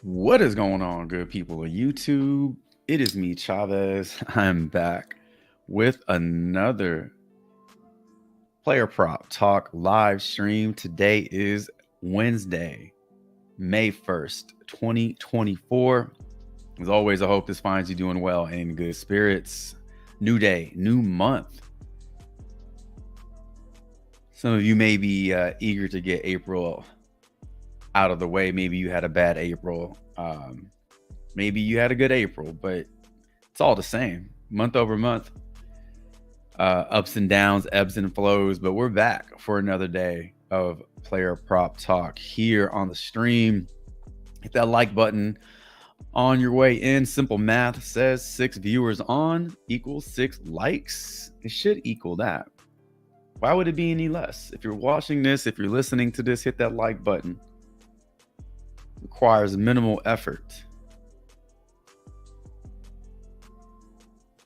What is going on, good people of YouTube? It is me, Chavez. I'm back with another player prop talk live stream. Today is Wednesday, May 1st, 2024. As always, I hope this finds you doing well and in good spirits. New day, new month. Some of you may be eager to get April out of the way. Maybe you had a bad April. Maybe you had a good April, but it's all the same. Month over month, ups and downs, ebbs and flows. But we're back for another day of player prop talk here on the stream. Hit that like button on your way in. Simple math says 6 viewers on equals 6 likes. It should equal that. Why would it be any less? If you're watching this, if you're listening to this, hit that like button. Requires minimal effort.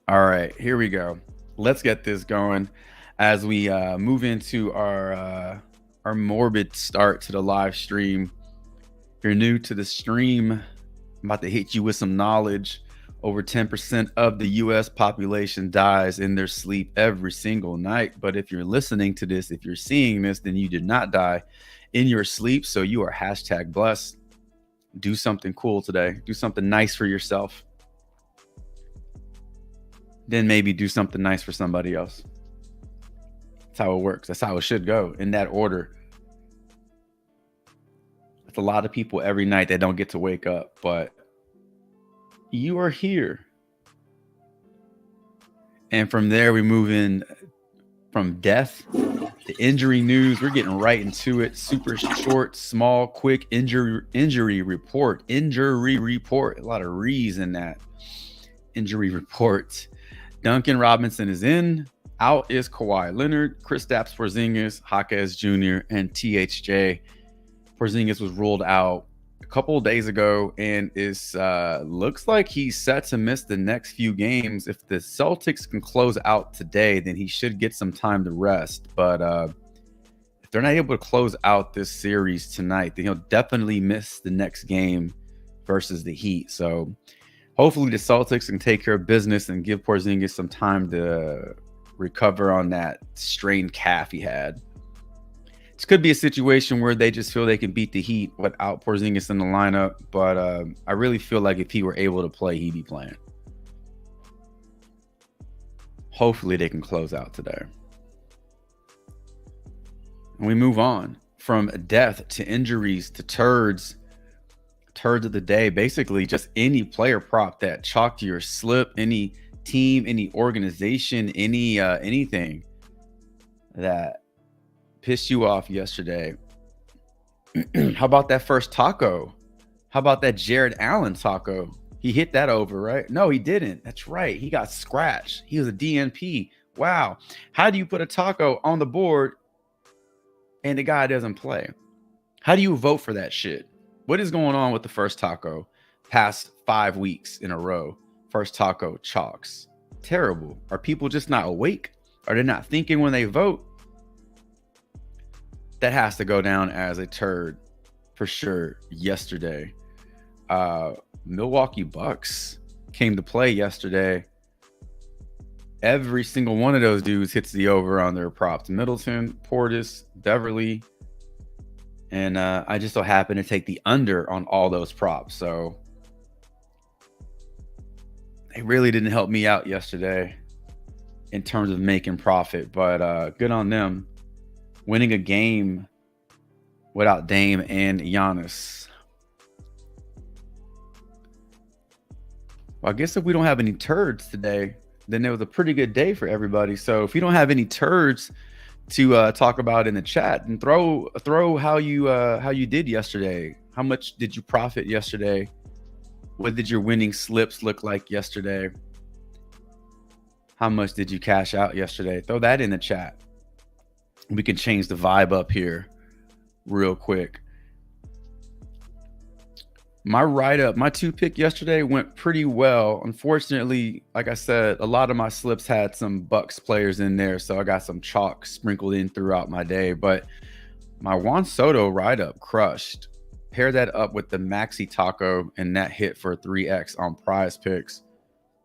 All right, here we go. Let's get this going as we move into our morbid start to the live stream. If you're new to the stream, I'm about to hit you with some knowledge. Over 10% of the US population dies in their sleep every single night. But if you're listening to this, if you're seeing this, then you did not die in your sleep. So you are #blessed. Do something cool today. Do something nice for yourself. Then maybe do something nice for somebody else. That's how it works. That's how it should go, in that order. That's a lot of people every night that don't get to wake up, but you are here. And from there, we move in from death to injury news. We're getting right into it. Super short, small, quick injury report. Injury report. A lot of re's in that injury report. Duncan Robinson is in. Out is Kawhi Leonard, Kristaps Porzingis, Jaquez Jr., and THJ. Porzingis was ruled out a couple of days ago and is looks like he's set to miss the next few games. If the Celtics can close out today, then he should get some time to rest. But if they're not able to close out this series tonight, then he'll definitely miss the next game versus the Heat. So hopefully the Celtics can take care of business and give Porzingis some time to recover on that strained calf he had. This could be a situation where they just feel they can beat the Heat without Porzingis in the lineup, but I really feel like if he were able to play, he'd be playing. Hopefully they can close out today. And we move on from death to injuries to turds. Turds of the day, basically just any player prop that chalked your slip, any team, any organization, anything that pissed you off yesterday. How about that first taco? How about that Jared Allen taco? He hit that over, right? No, he didn't. That's right. He got scratched. He was a DNP. Wow. How do you put a taco on the board and the guy doesn't play? How do you vote for that shit? What is going on with the first taco past 5 weeks in a row? First taco chalks. Terrible. Are people just not awake? Are they not thinking when they vote? That has to go down as a turd for sure yesterday. Milwaukee Bucks came to play yesterday. Every single one of those dudes hits the over on their props. Middleton, Portis, Beverly. And I just so happen to take the under on all those props. So they really didn't help me out yesterday in terms of making profit. But good on them. Winning a game without Dame and Giannis. Well, I guess if we don't have any turds today, then it was a pretty good day for everybody. So if you don't have any turds to talk about in the chat, and throw how you did yesterday. How much did you profit yesterday? What did your winning slips look like yesterday? How much did you cash out yesterday? Throw that in the chat. We can change the vibe up here real quick. My write-up, my 2-pick yesterday went pretty well. Unfortunately, like I said, a lot of my slips had some Bucks players in there, so I got some chalk sprinkled in throughout my day. But my Juan Soto write-up crushed. pair that up with the Maxi Taco and that hit for 3x on PrizePicks.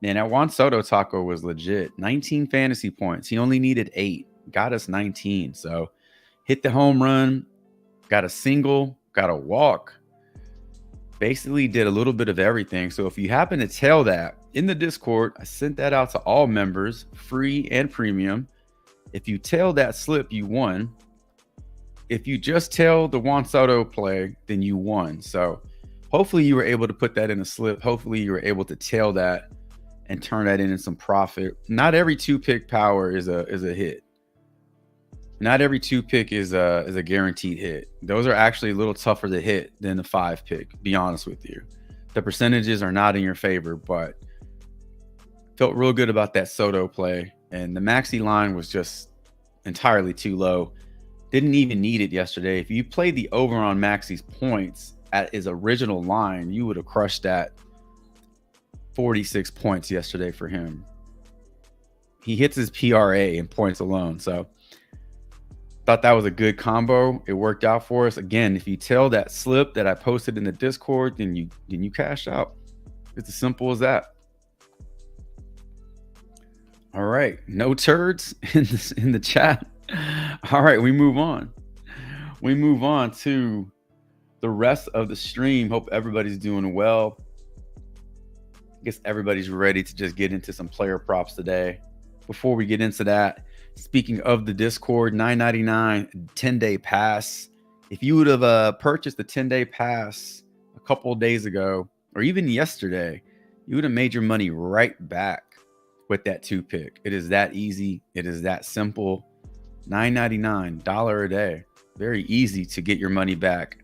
Man, that Juan Soto taco was legit. 19 fantasy points. He only needed 8. Got us 19. So hit the home run, got a single, got a walk. Basically did a little bit of everything. So if you happen to tell that in the Discord, I sent that out to all members, free and premium. If you tell that slip, you won. If you just tell the Juan Soto play, then you won. So hopefully you were able to put that in a slip. Hopefully you were able to tell that and turn that into some profit. Not every 2-pick power is a hit. Not every 2-pick is a guaranteed hit. Those are actually a little tougher to hit than the 5-pick, be honest with you. The percentages are not in your favor, but felt real good about that Soto play. And the Maxi line was just entirely too low. Didn't even need it yesterday. If you played the over on Maxi's points at his original line, you would have crushed that 46 points yesterday for him. He hits his PRA in points alone. So thought that was a good combo. It worked out for us. Again, if you tell that slip that I posted in the Discord, then you cash out. It's as simple as that. All right, no turds in the chat. All right, we move on. We move on to the rest of the stream. Hope everybody's doing well. I guess everybody's ready to just get into some player props today. Before we get into that, speaking of the Discord, $9.99 10-day pass. If you would have purchased the 10-day pass a couple of days ago, or even yesterday, you would have made your money right back with that 2-pick. It is that easy. It is that simple. $9.99, $1 a day. Very easy to get your money back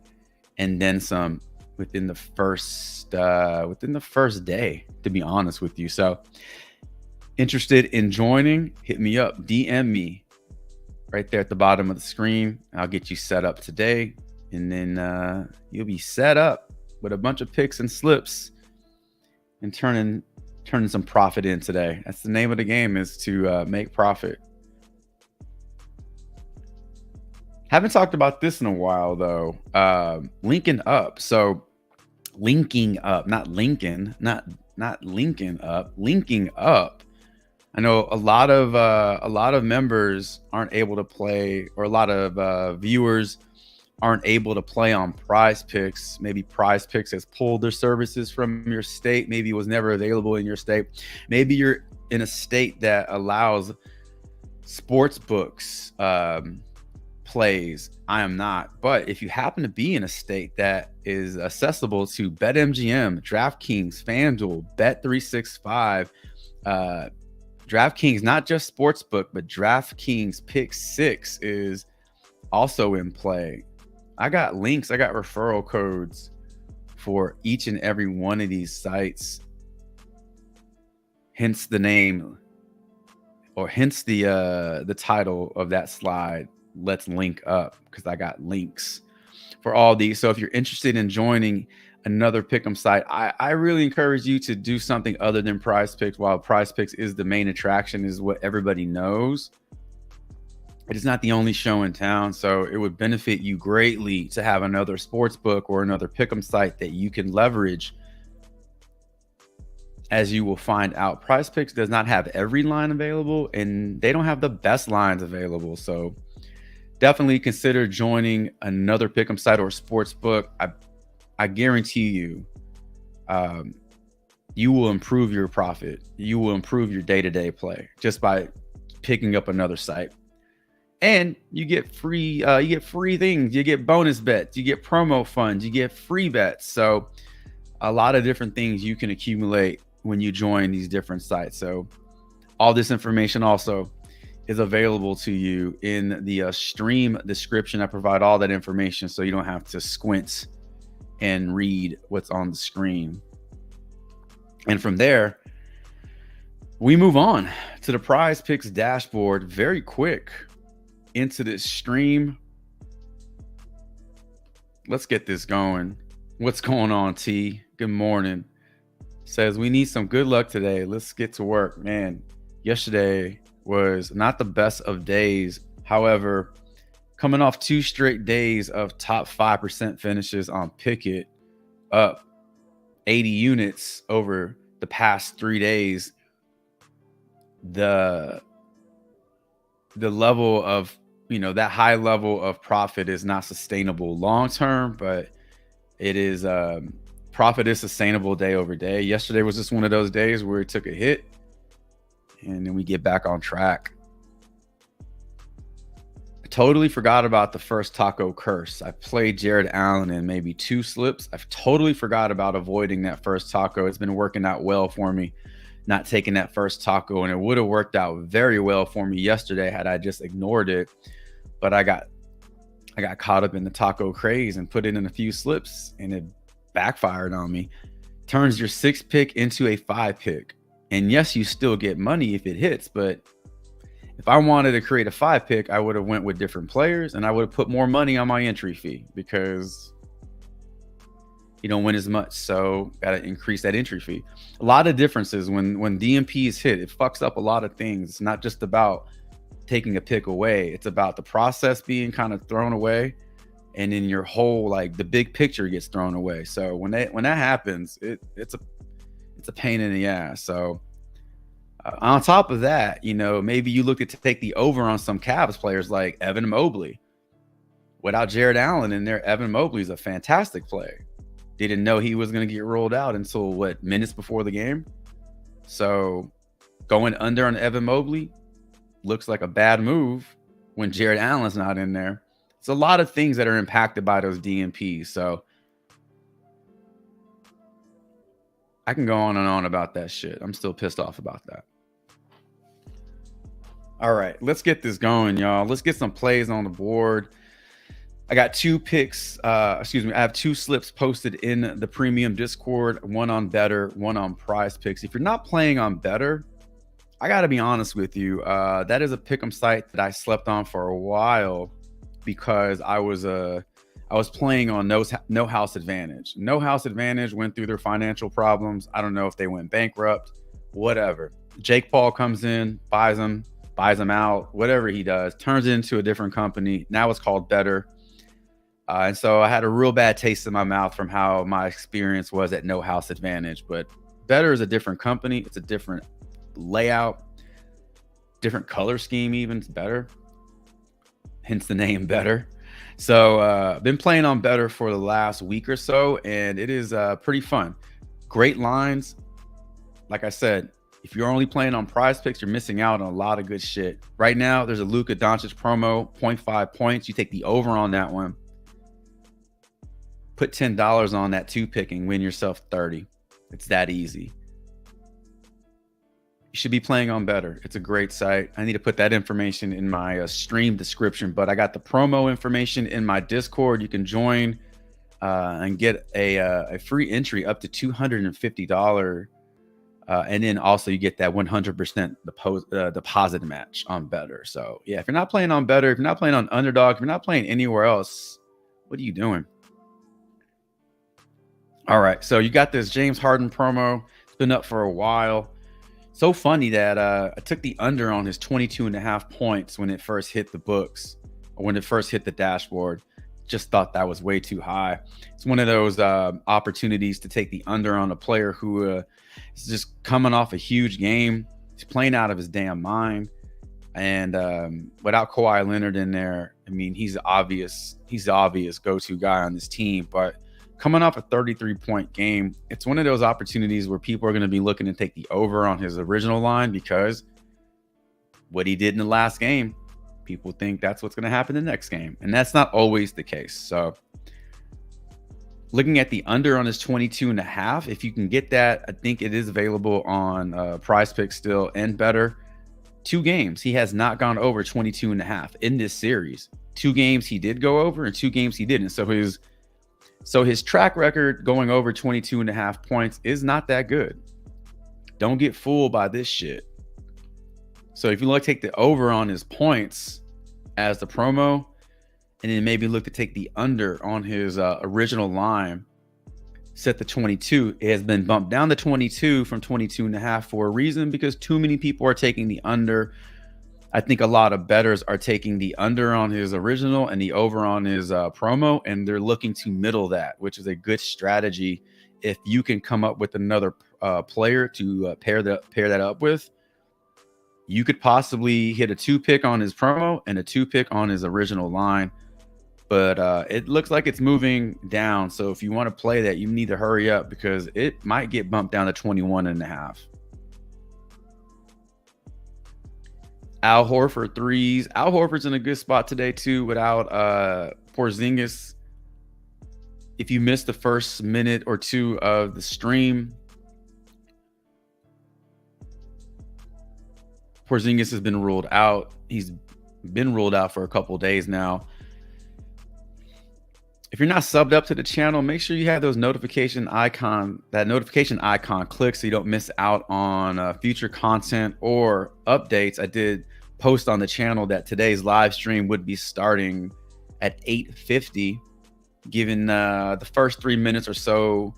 and then some within the first day, to be honest with you. So interested in joining, hit me up, DM me right there at the bottom of the screen. I'll get you set up today, and then you'll be set up with a bunch of picks and slips and turning some profit in today. That's the name of the game, is to make profit. Haven't talked about this in a while though. Linking up. So linking up, not Lincoln, not linking up, linking up. I know a lot of members aren't able to play, or a lot of viewers aren't able to play on PrizePicks. Maybe PrizePicks has pulled their services from your state. Maybe it was never available in your state. Maybe you're in a state that allows sports books plays. I am not. But if you happen to be in a state that is accessible to BetMGM, DraftKings, FanDuel, Bet365, DraftKings, not just sportsbook, but DraftKings Pick6 is also in play. I got links, I got referral codes for each and every one of these sites. Hence the name, or hence the title of that slide. Let's link up, because I got links for all these. So if you're interested in joining another pick'em site, I really encourage you to do something other than PrizePicks. While PrizePicks is the main attraction, is what everybody knows, it is not the only show in town. So it would benefit you greatly to have another sports book or another pick'em site that you can leverage. As you will find out, PrizePicks does not have every line available, and they don't have the best lines available. So definitely consider joining another pick'em site or sports book. I guarantee you, you will improve your profit. You will improve your day-to-day play just by picking up another site. And you get free things. You get bonus bets. You get promo funds. You get free bets. So a lot of different things you can accumulate when you join these different sites. So all this information also is available to you in the stream description. I provide all that information so you don't have to squint and read what's on the screen. And from there, we move on to the PrizePicks dashboard very quick into this stream. Let's get this going. What's going on, T? Good morning. Says we need some good luck today. Let's get to work. Man, yesterday was not the best of days. However, coming off 2 straight days of top 5% finishes on PIKKIT, up 80 units over the past 3 days. The level of, that high level of profit is not sustainable long term, but it is profit is sustainable day over day. Yesterday was just one of those days where it took a hit and then we get back on track. I totally forgot about the first taco curse. I played Jared Allen in maybe 2 slips. I've totally forgot about avoiding that first taco. It's been working out well for me, not taking that first taco, and it would have worked out very well for me yesterday had I just ignored it. But I got caught up in the taco craze and put it in a few slips, and it backfired on me. Turns your 6 pick into a 5 pick. And yes, you still get money if it hits, but if I wanted to create a 5 pick, I would have went with different players and I would have put more money on my entry fee because you don't win as much. So got to increase that entry fee. A lot of differences when DMPs hit, it fucks up a lot of things. It's not just about taking a pick away. It's about the process being kind of thrown away. And then your whole, like, the big picture gets thrown away. So when that happens, it's a pain in the ass. So on top of that, maybe you look at to take the over on some Cavs players like Evan Mobley. Without Jared Allen in there, Evan Mobley is a fantastic player. Didn't know he was going to get rolled out until minutes before the game. So going under on Evan Mobley looks like a bad move when Jared Allen's not in there. It's a lot of things that are impacted by those DMPs. So I can go on and on about that shit. I'm still pissed off about that. All right, let's get this going, y'all. Let's get some plays on the board. I got 2 picks. I have 2 slips posted in the premium Discord, one on Better, one on PrizePicks. If you're not playing on Better, I got to be honest with you. That is a pick'em site that I slept on for a while because I was playing on No House Advantage. No House Advantage went through their financial problems. I don't know if they went bankrupt, whatever. Jake Paul comes in, buys them out, whatever he does, turns it into a different company. Now it's called Better. And so I had a real bad taste in my mouth from how my experience was at No House Advantage. But Better is a different company. It's a different layout, different color scheme even. It's better. Hence the name Better. So I've been playing on Better for the last week or so, and it is pretty fun. Great lines. Like I said, if you're only playing on PrizePicks, you're missing out on a lot of good shit. Right now, there's a Luka Doncic promo, 0.5 points. You take the over on that one. Put $10 on that 2 picking, win yourself 30. It's that easy. You should be playing on Better. It's a great site. I need to put that information in my stream description, but I got the promo information in my Discord. You can join and get a free entry up to $250. And then also you get that 100% deposit match on Better. So yeah, if you're not playing on Better, if you're not playing on Underdog, if you're not playing anywhere else, what are you doing? All right, so you got this James Harden promo. It's been up for a while. So funny that I took the under on his 22.5 points when it first hit the books, or when it first hit the dashboard. Just thought that was way too high. It's one of those opportunities to take the under on a player who is just coming off a huge game. He's playing out of his damn mind. And without Kawhi Leonard in there, I mean, he's the obvious go-to guy on this team. But coming off a 33-point game, it's one of those opportunities where people are going to be looking to take the over on his original line because what he did in the last game, people think that's what's going to happen the next game. And that's not always the case. So looking at the under on his 22.5, if you can get that, I think it is available on PrizePicks still and Better. 2 games, he has not gone over 22.5 in this series. 2 games he did go over and 2 games he didn't. So his track record going over 22.5 points is not that good. Don't get fooled by this shit. So if you look to take the over on his points as the promo, and then maybe look to take the under on his original line, set the 22. It has been bumped down to 22 from 22.5 for a reason, because too many people are taking the under. I think a lot of bettors are taking the under on his original and the over on his promo, and they're looking to middle that, which is a good strategy. If you can come up with another player to pair that up with, you could possibly hit a 2-pick on his promo and a 2-pick on his original line. But it looks like it's moving down. So if you want to play that, you need to hurry up because it might get bumped down to 21.5. Al Horford threes. Al Horford's in a good spot today too without Porzingis. If you missed the first minute or two of the stream, Porzingis has been ruled out. He's been ruled out for a couple days now. If you're not subbed up to the channel, make sure you have that notification icon clicked so you don't miss out on future content or updates. I did post on the channel that today's live stream would be starting at 8:50, given the first 3 minutes or so.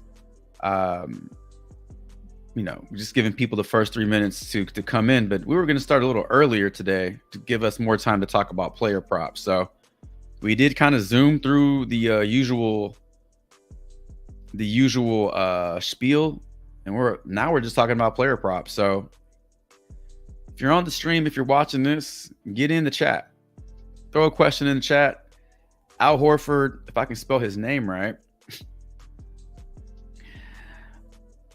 Just giving people the first 3 minutes to come in, but we were going to start a little earlier today to give us more time to talk about player props. So we did kind of zoom through the usual spiel, and we're just talking about player props. So if you're on the stream, if you're watching this, get in the chat, throw a question in the chat. Al Horford, if I can spell his name right.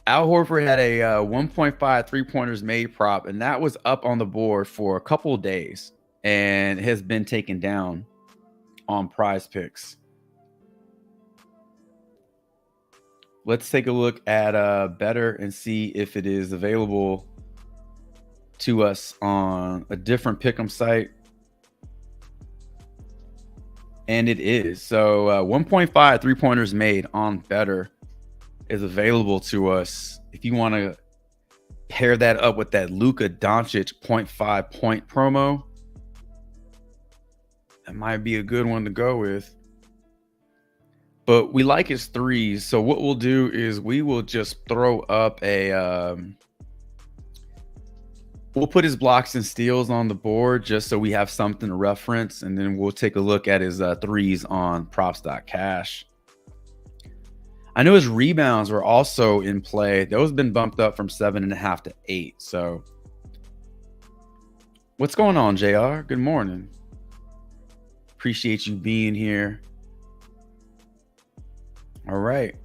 Al Horford had a 1.5 3-pointers made prop, and that was up on the board for a couple of days and has been taken down on PrizePicks. Let's take a look at Better and see if it is available to us on a different pick'em site. And it is. So 1.5 3-pointers made on Better is available to us. If you want to pair that up with that Luka Doncic 0.5 point promo, that might be a good one to go with. But we like his threes. So what we'll do is we will just throw up a we'll put his blocks and steals on the board just so we have something to reference, and then we'll take a look at his threes on props.cash. I know his rebounds were also in play. Those have been bumped up from 7.5 to 8. So what's going on, JR? Good morning. Appreciate you being here. All right.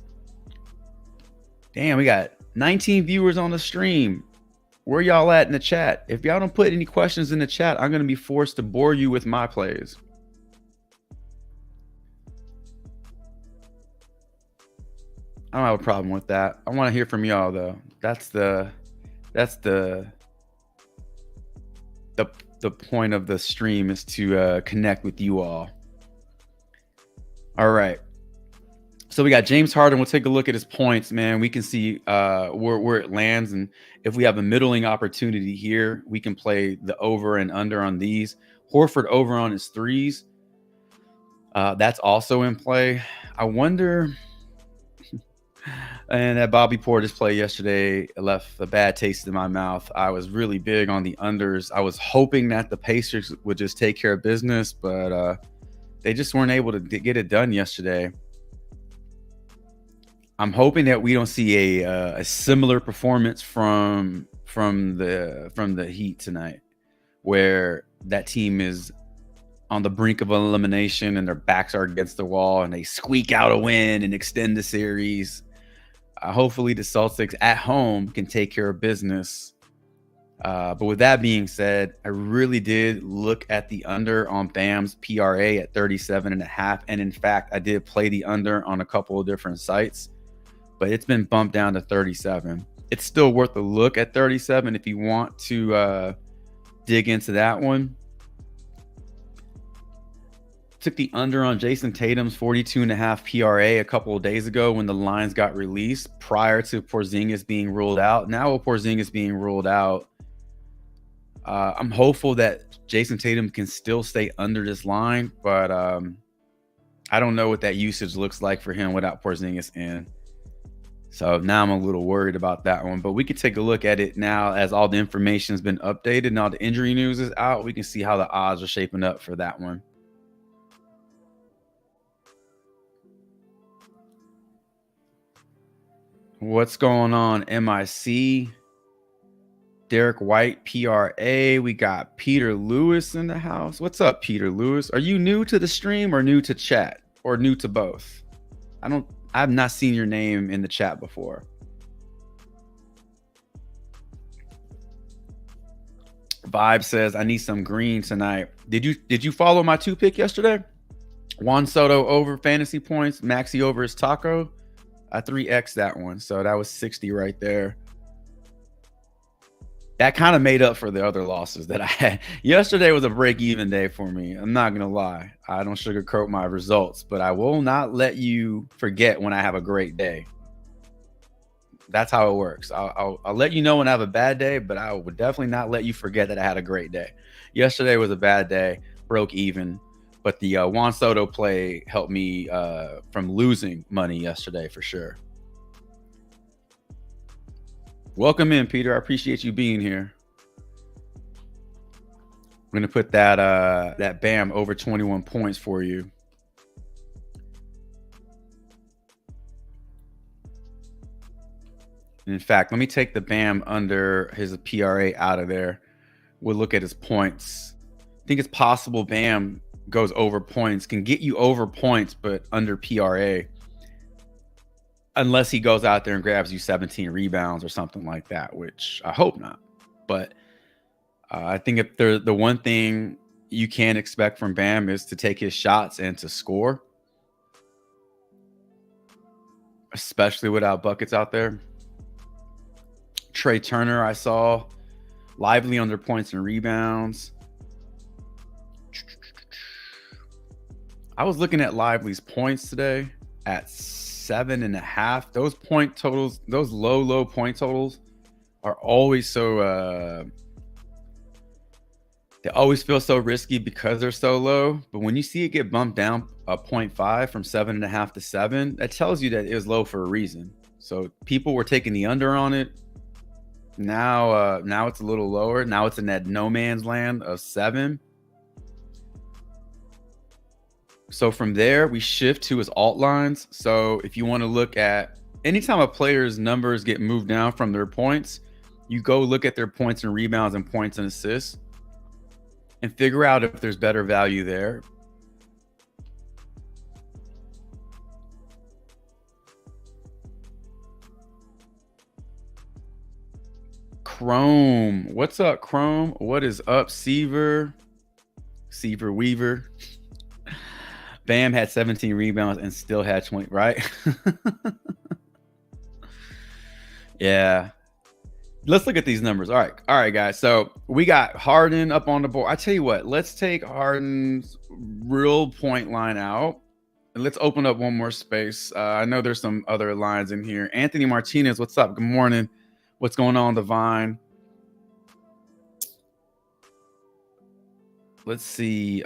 Damn, we got 19 viewers on the stream. Where y'all at in the chat? If y'all don't put any questions in the chat, I'm going to be forced to bore you with my plays. I don't have a problem with that. I want to hear from y'all though. That's the point of the stream, is to connect with you all. All right. So we got James Harden. We'll take a look at his points, man. We can see where it lands, and if we have a middling opportunity here, we can play the over and under on these. Horford over on his threes. That's also in play. I wonder. And that Bobby Portis play yesterday left a bad taste in my mouth. I was really big on the unders. I was hoping that the Pacers would just take care of business, but they just weren't able to get it done yesterday. I'm hoping that we don't see a similar performance from the Heat tonight, where that team is on the brink of elimination and their backs are against the wall and they squeak out a win and extend the series. Hopefully the Celtics at home can take care of business. But with that being said, I really did look at the under on Bam's PRA at 37.5. And in fact, I did play the under on a couple of different sites, but it's been bumped down to 37. It's still worth a look at 37 if you want to dig into that one. Took the under on Jason Tatum's 42.5 PRA a couple of days ago when the lines got released prior to Porzingis being ruled out. Now with Porzingis being ruled out, I'm hopeful that Jason Tatum can still stay under this line, but I don't know what that usage looks like for him without Porzingis in. So now I'm a little worried about that one, but we could take a look at it now as all the information has been updated and all the injury news is out. We can see how the odds are shaping up for that one. What's going on, MIC? Derek White, PRA. We got Peter Lewis in the house. What's up, Peter Lewis? Are you new to the stream or new to chat or new to both? I've not seen your name in the chat before. Vibe says, I need some green tonight. Did you follow my 2-pick yesterday? Juan Soto over fantasy points, Maxi over his taco. I 3x that one, so that was 60 right there. That kind of made up for the other losses that I had. Yesterday was a break-even day for me. I'm not going to lie. I don't sugarcoat my results, but I will not let you forget when I have a great day. That's how it works. I'll let you know when I have a bad day, but I would definitely not let you forget that I had a great day. Yesterday was a bad day, broke even, but the Juan Soto play helped me from losing money yesterday for sure. Welcome in, Peter. I appreciate you being here. We're gonna put that BAM over 21 points for you. In fact, let me take the BAM under his PRA out of there. We'll look at his points. I think it's possible BAM goes over points, can get you over points, but under PRA. Unless he goes out there and grabs you 17 rebounds or something like that, which I hope not. But I think if the one thing you can expect from Bam is to take his shots and to score, especially without buckets out there. Trey Turner, I saw lively under points and rebounds. I was looking at Lively's points today at 7.5. Those point totals, those low point totals are always so they always feel so risky because they're so low. But when you see it get bumped down a 0.5 from 7.5 to 7, that tells you that it was low for a reason. So people were taking the under on it. Now it's a little lower. Now it's in that no man's land of 7. So from there, we shift to his alt lines. So if you want to look at anytime a player's numbers get moved down from their points, you go look at their points and rebounds and points and assists and figure out if there's better value there. Chrome. What's up, Chrome? What is up, Seaver Weaver? Bam had 17 rebounds and still had 20, right? Yeah. Let's look at these numbers. All right, guys. So we got Harden up on the board. I tell you what, let's take Harden's real point line out. And let's open up one more space. I know there's some other lines in here. Anthony Martinez, what's up? Good morning. What's going on, Divine? Let's see.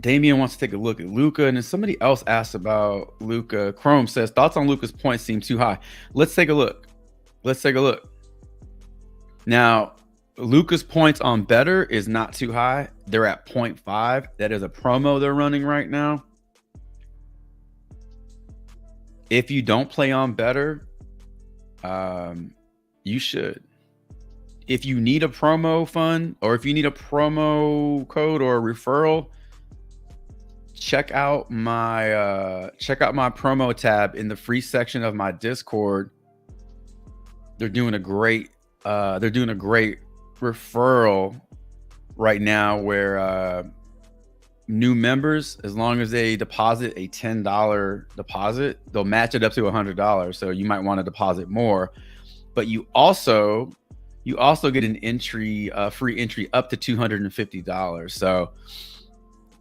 Damian wants to take a look at Luka, and then somebody else asked about Luka. Chrome says thoughts on Luka's points seem too high. Let's take a look. Now, Luka's points on Better is not too high. They're at 0.5. That is a promo they're running right now. If you don't play on Better, you should. If you need a promo fund, or if you need a promo code or a referral, check out my promo tab in the free section of my Discord. They're doing a great referral right now where new members, as long as they deposit a $10 deposit, they'll match it up to $100. So you might want to deposit more, but you also get an entry, free entry up to $250. So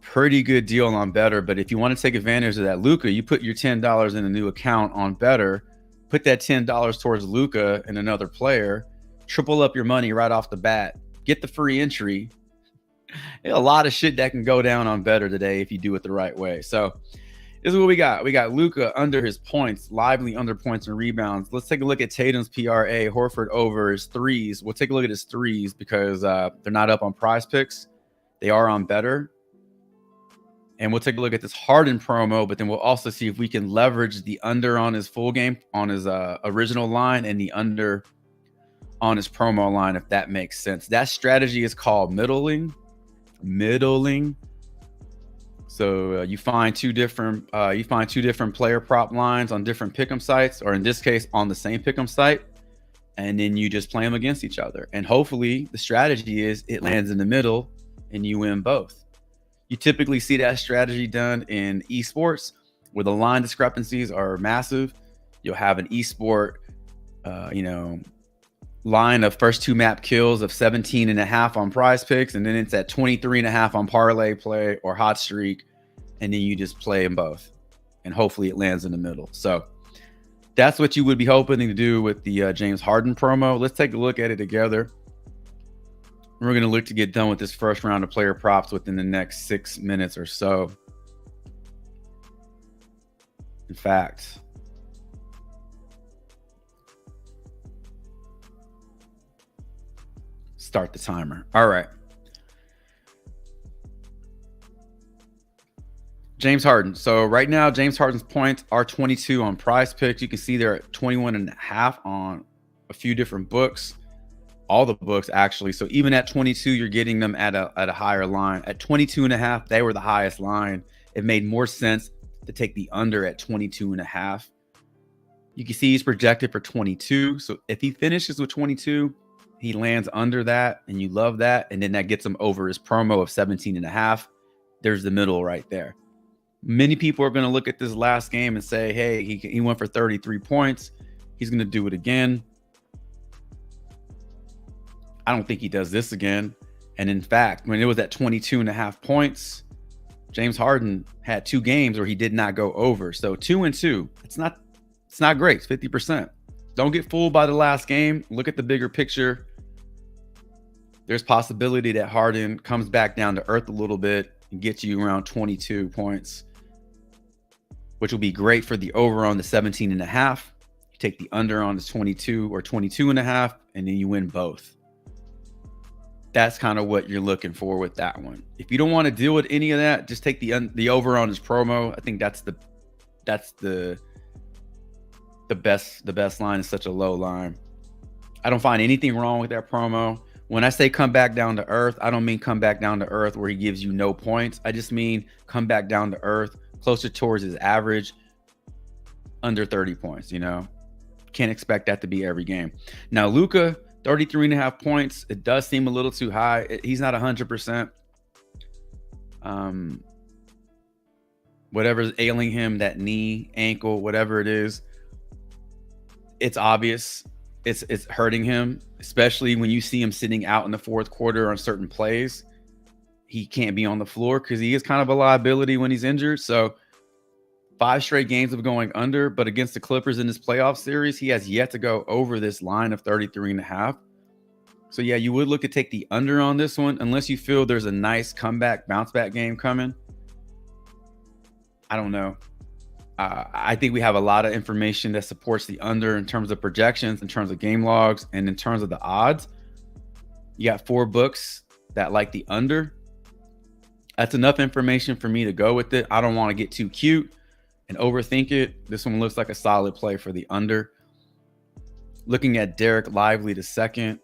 pretty good deal on Better. But if you want to take advantage of that Luka, you put your $10 in a new account on Better, put that $10 towards Luka and another player, triple up your money right off the bat, get the free entry. There's a lot of shit that can go down on Better today if you do it the right way. So This is what we got. We got Luka under his points, Lively under points and rebounds. Let's take a look at Tatum's PRA, Horford over his threes. We'll take a look at his threes because they're not up on PrizePicks. They are on Better. And we'll take a look at this Harden promo, but then we'll also see if we can leverage the under on his full game, on his original line, and the under on his promo line, if that makes sense. That strategy is called middling. So you find two different player prop lines on different pick'em sites, or in this case on the same pick'em site, and then you just play them against each other. And hopefully the strategy is it lands in the middle and you win both. You typically see that strategy done in esports where the line discrepancies are massive. You'll have an esport, line of first two map kills of 17.5 on PrizePicks, and then it's at 23.5 on Parlay Play or HOTSTREAK, and then you just play them both, and hopefully it lands in the middle. So that's what you would be hoping to do with the James Harden promo. Let's take a look at it together. We're going to look to get done with this first round of player props within the next 6 minutes or so. In fact, start the timer. All right. James Harden. So right now, James Harden's points are 22 on PrizePicks. You can see they're at 21.5 on a few different books. All the books, actually. So even at 22, you're getting them at a higher line. At 22.5, they were the highest line. It made more sense to take the under at 22.5. You can see he's projected for 22. So if he finishes with 22, he lands under that, and you love that. And then that gets him over his promo of 17.5. There's the middle right there. Many people are going to look at this last game and say, hey, he went for 33 points. He's going to do it again. I don't think he does this again. And in fact, when it was at 22.5 points, James Harden had 2 games where he did not go over. So 2-2. It's not great. It's 50%. Don't get fooled by the last game. Look at the bigger picture. There's possibility that Harden comes back down to earth a little bit and gets you around 22 points, which will be great for the over on the 17.5. You take the under on the 22 or 22.5, and then you win both. That's kind of what you're looking for with that one. If you don't want to deal with any of that, just take the over on his promo. I think that's the best line. Is such a low line. I don't find anything wrong with that promo. When I say come back down to earth, I don't mean come back down to earth where he gives you no points. I just mean come back down to earth, closer towards his average, under 30 points. Can't expect that to be every game. Now Luka, 33.5 points. It does seem a little too high. He's not 100%. Whatever's ailing him, that knee, ankle, whatever it is, it's obvious. It's hurting him, especially when you see him sitting out in the fourth quarter on certain plays. He can't be on the floor because he is kind of a liability when he's injured. So 5 straight games of going under, but against the Clippers in this playoff series, he has yet to go over this line of 33.5. So yeah, you would look to take the under on this one, unless you feel there's a nice comeback, bounce back game coming. I don't know. I think we have a lot of information that supports the under in terms of projections, in terms of game logs, and in terms of the odds. You got 4 books that like the under. That's enough information for me to go with it. I don't want to get too cute and overthink it. This one looks like a solid play for the under. Looking at Derek Lively II.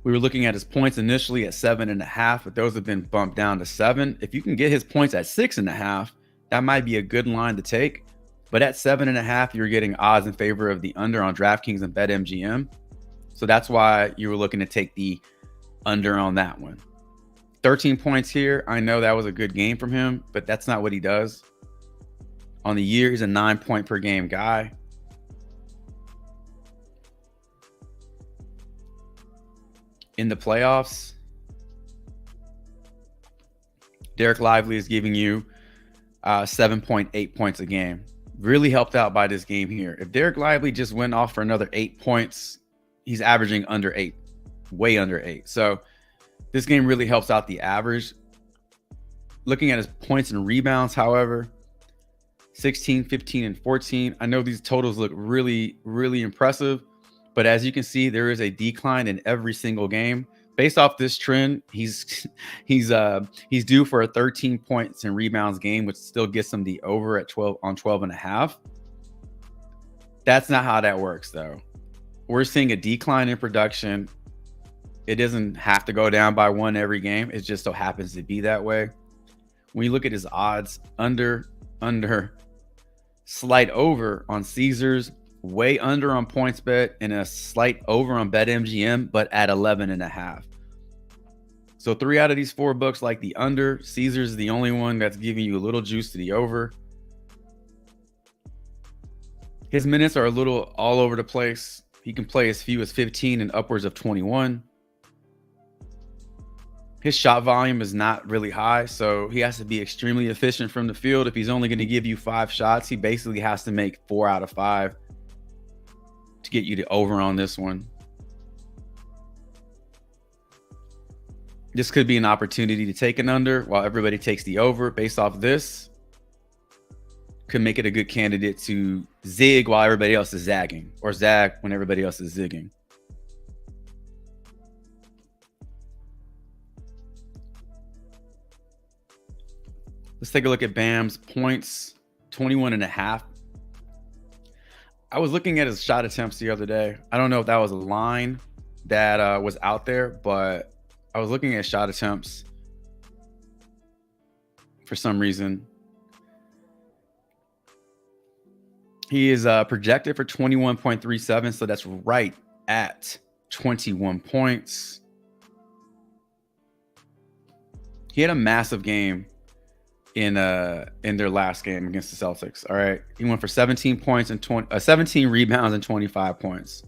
We were looking at his points initially at 7.5, but those have been bumped down to 7. If you can get his points at 6.5, that might be a good line to take. But at 7.5, you're getting odds in favor of the under on DraftKings and BetMGM. So that's why you were looking to take the under on that one. 13 points here. I know that was a good game from him, but that's not what he does. On the year, he's a 9-point per game guy. In the playoffs, Derek Lively is giving you 7.8 points a game. Really helped out by this game here. If Derek Lively just went off for another 8 points, he's averaging under 8, way under 8. So this game really helps out the average. Looking at his points and rebounds, however, 16, 15, and 14. I know these totals look really, really impressive, but as you can see, there is a decline in every single game. Based off this trend, he's due for a 13 points and rebounds game, which still gets him the over at 12 on 12.5. That's not how that works, though. We're seeing a decline in production. It doesn't have to go down by 1 every game. It just so happens to be that way. When you look at his odds, under, slight over on Caesars, way under on PointsBet, and a slight over on BetMGM, but at 11.5. So 3 out of these 4 books like the under. Caesars is the only one that's giving you a little juice to the over. His minutes are a little all over the place. He can play as few as 15 and upwards of 21. His shot volume is not really high, so he has to be extremely efficient from the field. If he's only going to give you 5 shots, he basically has to make 4 out of 5 to get you the over on this one. This could be an opportunity to take an under while everybody takes the over. Based off this, could make it a good candidate to zig while everybody else is zagging, or zag when everybody else is zigging. Let's take a look at Bam's points, 21.5. I was looking at his shot attempts the other day. I don't know if that was a line that was out there, but I was looking at shot attempts for some reason. He is projected for 21.37, so that's right at 21 points. He had a massive game in their last game against the Celtics. All right, he went for 17 points and 17 rebounds and 25 points.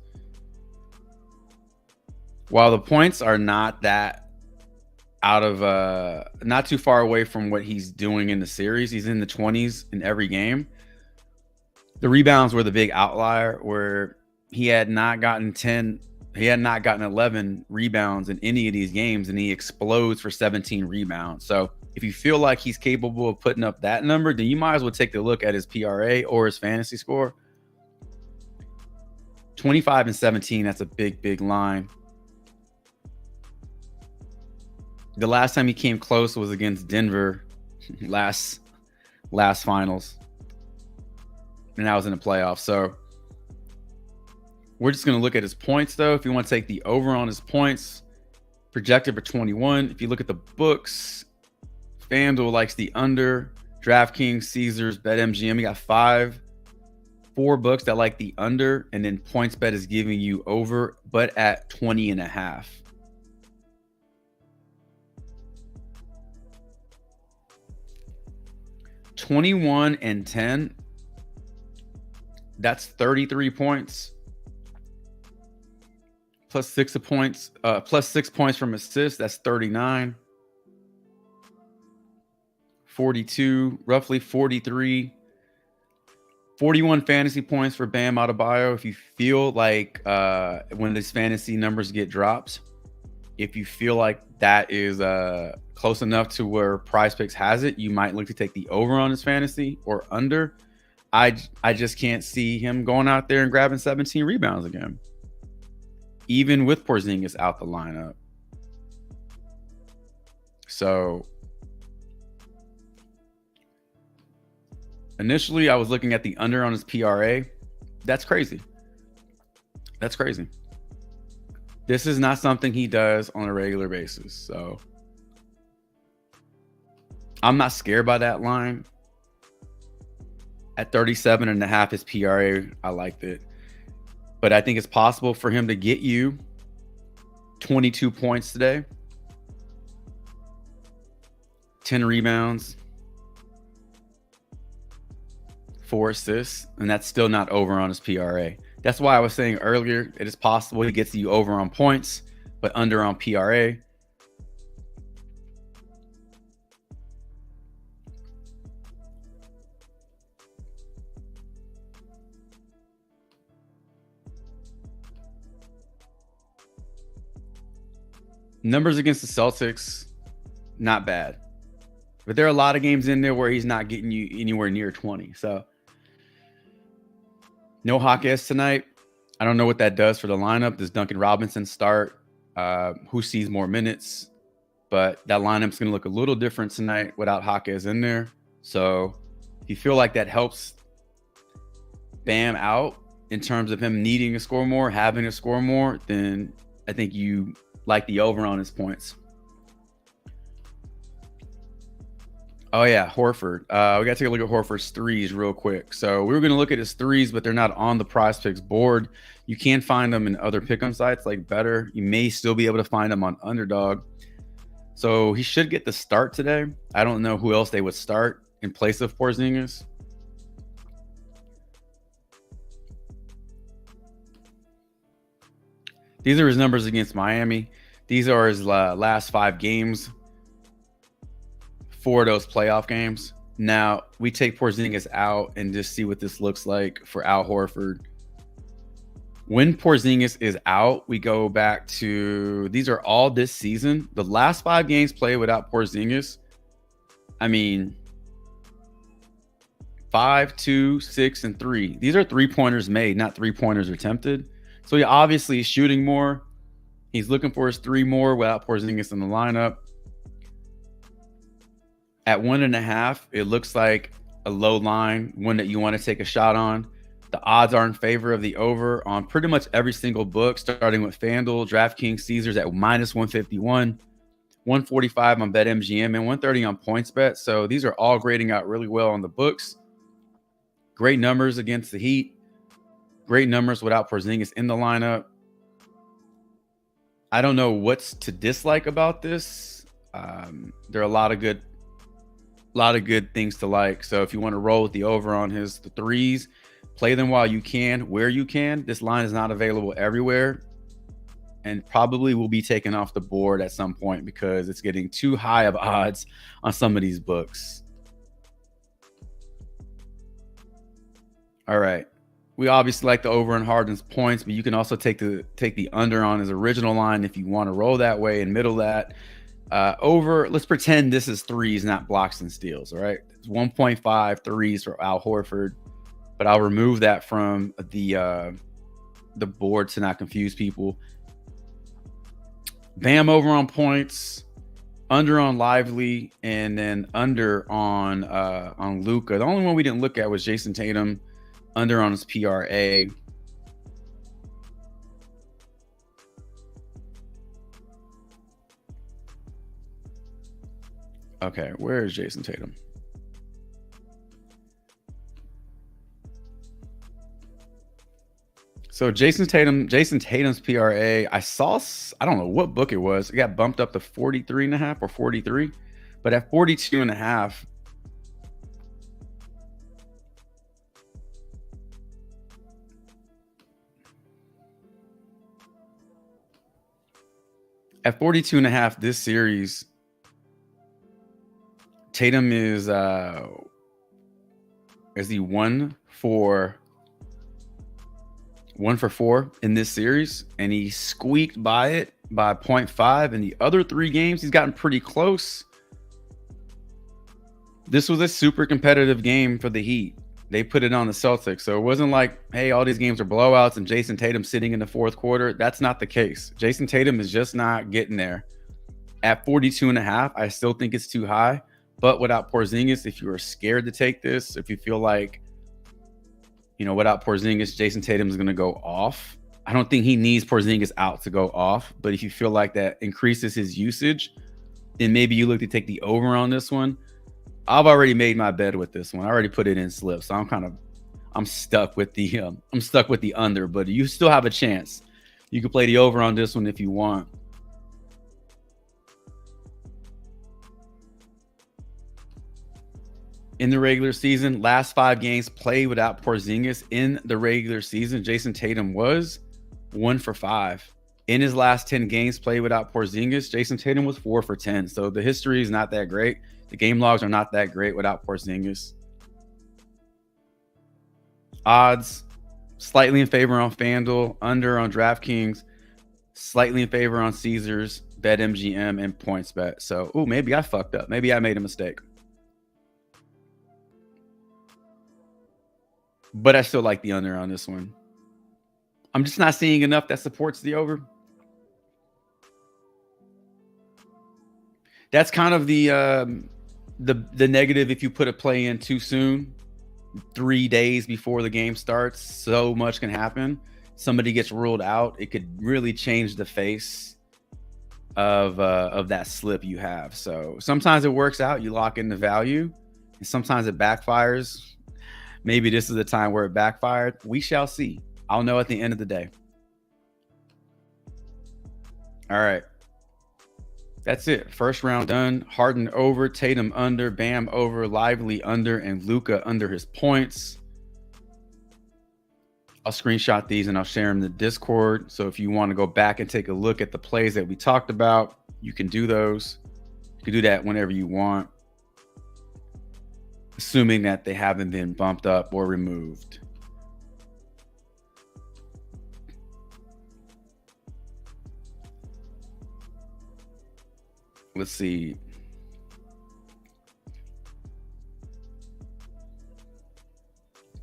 While the points are not that out of not too far away from what he's doing in the series, he's in the 20s in every game. The rebounds were the big outlier, where he had not gotten 11 rebounds in any of these games, and he explodes for 17 rebounds. So if you feel like he's capable of putting up that number, then you might as well take a look at his PRA or his fantasy score. 25 and 17, that's a big, big line. The last time he came close was against Denver last finals. And that was in the playoffs. So we're just going to look at his points, though. If you want to take the over on his points, projected for 21. If you look at the books, FanDuel likes the under. DraftKings, Caesars, BetMGM. You got 4 books that like the under, and then PointsBet is giving you over, but at 20.5. $21 and $10. That's 33 points. Plus 6 points. Plus 6 points from assists. That's 39. 42, roughly 43. 41 fantasy points for Bam Adebayo. If you feel like when these fantasy numbers get dropped, if you feel like that is close enough to where PrizePicks has it, you might look to take the over on his fantasy or under. I just can't see him going out there and grabbing 17 rebounds again, even with Porzingis out the lineup. So initially, I was looking at the under on his PRA. That's crazy. That's crazy. This is not something he does on a regular basis. So I'm not scared by that line. At 37.5, his PRA, I liked it. But I think it's possible for him to get you 22 points today, 10 rebounds, 4 assists, and that's still not over on his PRA. That's why I was saying earlier, it is possible he gets you over on points, but under on PRA. Numbers against the Celtics, not bad. But there are a lot of games in there where he's not getting you anywhere near 20. So no Hawkes tonight. I don't know what that does for the lineup. Does Duncan Robinson start? Who sees more minutes? But that lineup's going to look a little different tonight without Hawkes in there. So if you feel like that helps Bam out in terms of him needing to score more, having to score more, then I think you like the over on his points. Oh, yeah, Horford. We got to take a look at Horford's threes real quick. So we were going to look at his threes, but they're not on the PrizePicks board. You can find them in other pick'em sites like Better. You may still be able to find them on Underdog. So he should get the start today. I don't know who else they would start in place of Porzingis. These are his numbers against Miami. These are his last 5 games for those playoff games. Now, we take Porzingis out and just see what this looks like for Al Horford. When Porzingis is out, we go back to, these are all this season. The last 5 games played without Porzingis, I mean, 5, 2, 6, and 3. These are 3-pointers made, not 3-pointers attempted. So he obviously is shooting more. He's looking for his 3 more without Porzingis in the lineup. At 1.5, it looks like a low line, one that you want to take a shot on. The odds are in favor of the over on pretty much every single book, starting with FanDuel, DraftKings, Caesars at -151, 145 on BetMGM, and 130 on PointsBet. So these are all grading out really well on the books. Great numbers against the Heat. Great numbers without Porzingis in the lineup. I don't know what's to dislike about this. There are a lot of good things to like. So if you want to roll with the over on the threes, play them while you can, where you can. This line is not available everywhere and probably will be taken off the board at some point because it's getting too high of odds on some of these books. All right. We obviously like the over on Harden's points, but you can also take the under on his original line if you want to roll that way and middle that. Over, let's pretend this is threes, not blocks and steals. All right. It's 1.5 threes for Al Horford, but I'll remove that from the board to not confuse people. Bam over on points, under on Lively, and then under on Luka. The only one we didn't look at was Jason Tatum, under on his PRA. Okay, where is Jason Tatum? So Jason Tatum's PRA, I don't know what book it was. It got bumped up to 43.5 or 43, but at 42.5, at 42.5 this series, Tatum is he 1 for 4 in this series, and he squeaked by it by 0.5. In the other 3 games, he's gotten pretty close. This was a super competitive game for the Heat. They put it on the Celtics, so it wasn't like, hey, all these games are blowouts and Jason Tatum sitting in the fourth quarter. That's not the case. Jason Tatum is just not getting there. At 42.5, I still think it's too high, but without Porzingis, if you are scared to take this, if you feel like, without Porzingis, Jason Tatum is going to go off. I don't think he needs Porzingis out to go off, but if you feel like that increases his usage, then maybe you look to take the over on this one. I've already made my bed with this one. I already put it in slip, so I'm stuck with the under, but you still have a chance. You can play the over on this one if you want. In the regular season, last 5 games played without Porzingis in the regular season, Jason Tatum was 1 for 5. In his last 10 games played without Porzingis, Jason Tatum was 4 for 10. So the history is not that great. The game logs are not that great without Porzingis. Odds, slightly in favor on FanDuel, under on DraftKings, slightly in favor on Caesars, BetMGM, and PointsBet. So, maybe I fucked up. Maybe I made a mistake. but I still like the under on this one. I'm just not seeing enough that supports the over. That's kind of the negative if you put a play in too soon, 3 days before the game starts. So much can happen. Somebody gets ruled out. It could really change the face of that slip you have. So sometimes it works out. You lock in the value, and sometimes it backfires. Maybe this is the time where it backfired. We shall see. I'll know at the end of the day. All right. That's it. First round done. Harden over, Tatum under, Bam over, Lively under, and Luka under his points. I'll screenshot these and I'll share them in the Discord. So if you want to go back and take a look at the plays that we talked about, you can do those. You can do that whenever you want, assuming that they haven't been bumped up or removed. Let's see.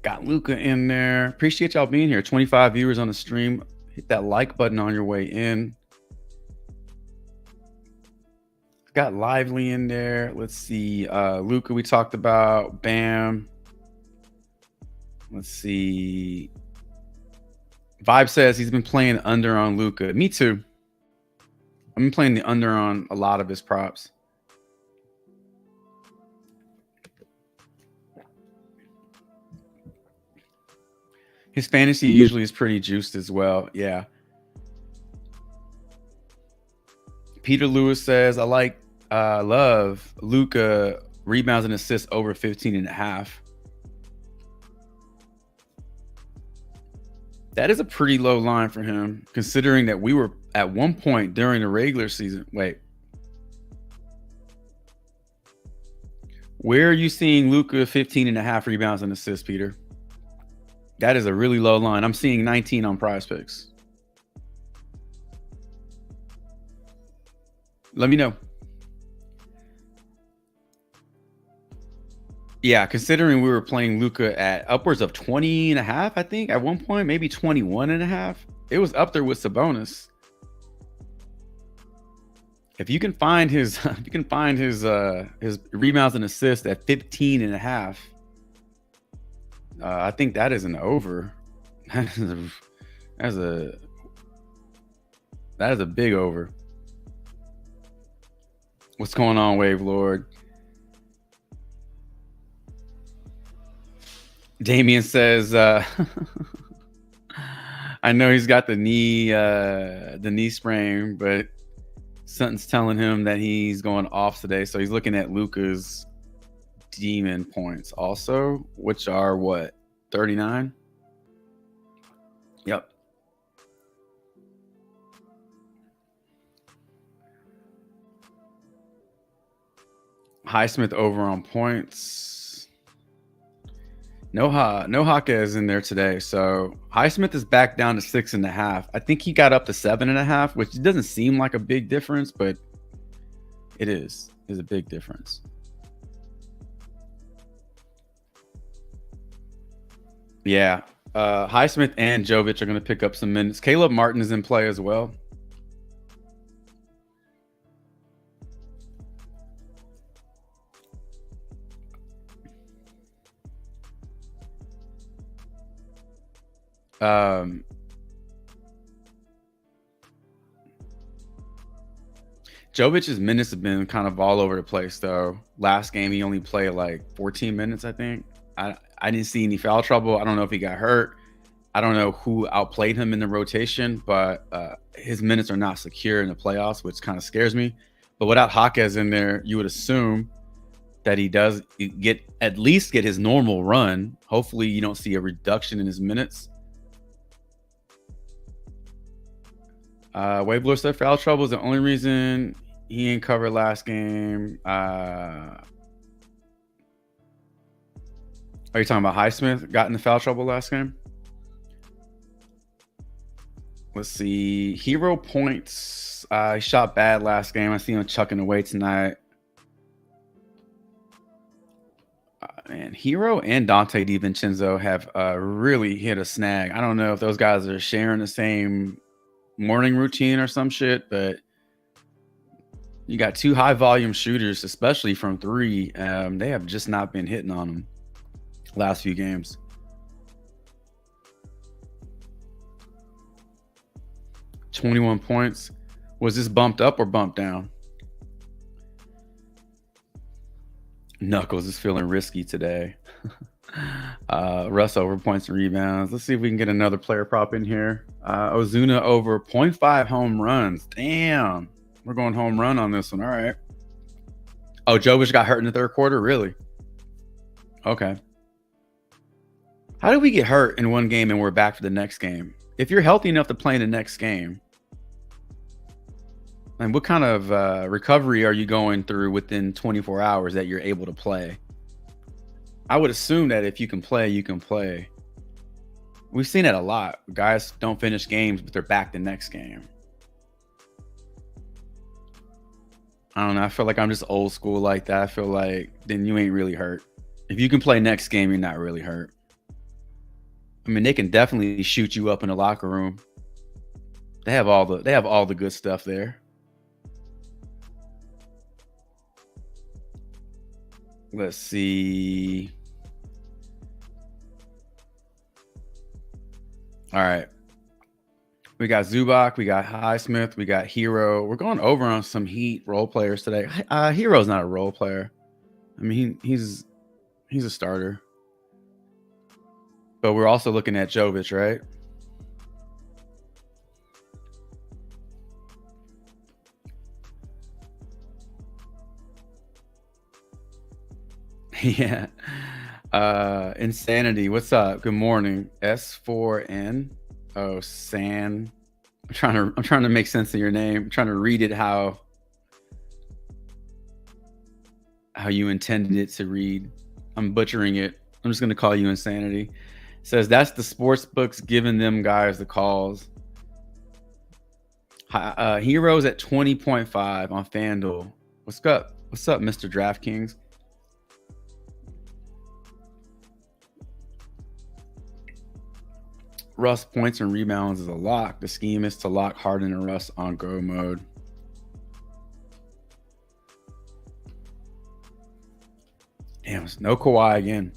Got Luka in there. Appreciate y'all being here. 25 viewers on the stream. Hit that like button on your way in. Got Lively in there. Let's see. Luka we talked about. Bam. Let's see. Vibe says he's been playing under on Luka. Me too. I've been playing the under on a lot of his props. His fantasy usually is pretty juiced as well. Yeah. Peter Lewis says, I love Luka rebounds and assists over 15.5. That is a pretty low line for him, considering that we were at one point during the regular season. Wait. Where are you seeing Luka 15.5 rebounds and assists, Peter? That is a really low line. I'm seeing 19 on PrizePicks. Let me know. Yeah, considering we were playing Luka at upwards of 20.5, I think at one point, maybe 21.5. It was up there with Sabonis. If you can find his, his rebounds and assists at 15.5, I think that is an over. That is a big over. What's going on, Wave Lord? Damien says, I know he's got the knee sprain, but something's telling him that he's going off today. So he's looking at Luka's demon points also, which are what, 39? Yep. Highsmith over on points. No Jaquez in there today. So Highsmith is back down to 6.5. I think he got up to 7.5, which doesn't seem like a big difference, but it is a big difference. Yeah. Highsmith and Jovic are going to pick up some minutes. Caleb Martin is in play as well. Jovic's minutes have been kind of all over the place, though. Last game, he only played like 14 minutes, I think. I didn't see any foul trouble. I don't know if he got hurt. I don't know who outplayed him in the rotation, but his minutes are not secure in the playoffs, which kind of scares me. But without Jaquez in there, you would assume that he does at least get his normal run. Hopefully, you don't see a reduction in his minutes. Wave Blue said foul trouble is the only reason he ain't covered last game. Are you talking about Highsmith got in the foul trouble last game? Let's see. Hero points. He shot bad last game. I see him chucking away tonight. Man, Hero and Dante DiVincenzo have really hit a snag. I don't know if those guys are sharing the same morning routine or some shit, but you got two high volume shooters, especially from three. They have just not been hitting on them last few games. $21 points. Was this bumped up or bumped down? Knuckles is feeling risky today. Russ over points and rebounds. Let's see if we can get another player prop in here. Ozuna over 0.5 home runs. Damn. We're going home run on this one. All right. Oh, Jovic got hurt in the third quarter? Really? Okay. How did we get hurt in one game and we're back for the next game? If you're healthy enough to play in the next game, and what kind of recovery are you going through within 24 hours that you're able to play? I would assume that if you can play, you can play. We've seen it a lot. Guys don't finish games, but they're back the next game. I don't know. I feel like I'm just old school like that. I feel like then you ain't really hurt. If you can play next game, you're not really hurt. I mean, they can definitely shoot you up in the locker room. They have all the good stuff there. Let's see. All right. We got Zubac, we got Highsmith, we got Hero. We're going over on some Heat role players today. Hero's not a role player. I mean, he's a starter. But we're also looking at Jovic, right? Yeah. Insanity. What's up? Good morning. S4N. Oh, San. I'm trying to make sense of your name. I'm trying to read it how you intended it to read. I'm butchering it. I'm just gonna call you Insanity. It says that's the sports books giving them guys the calls. Heroes at 20.5 on FanDuel. What's up? What's up, Mr. DraftKings? Russ points and rebounds is a lock. The scheme is to lock Harden and Russ on go mode. Damn, no Kawhi again.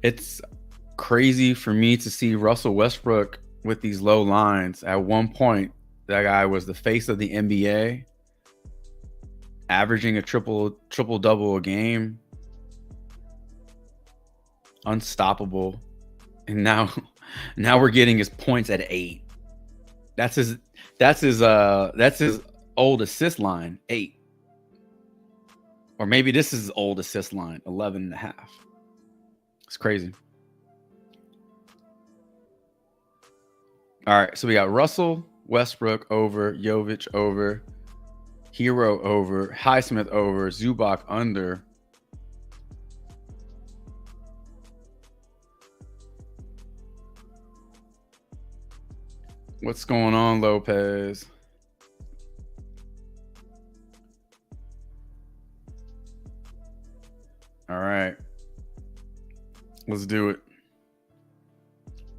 It's crazy for me to see Russell Westbrook with these low lines. At one point, that guy was the face of the NBA, averaging a triple-double a game. Unstoppable. And now we're getting his points at 8. That's his old assist line, 8. Or maybe this is his old assist line, 11.5. It's crazy. All right, so we got Russell Westbrook over, Jovic over, Hero over, Highsmith over, Zubac under. What's going on, Lopez? All right. Let's do it.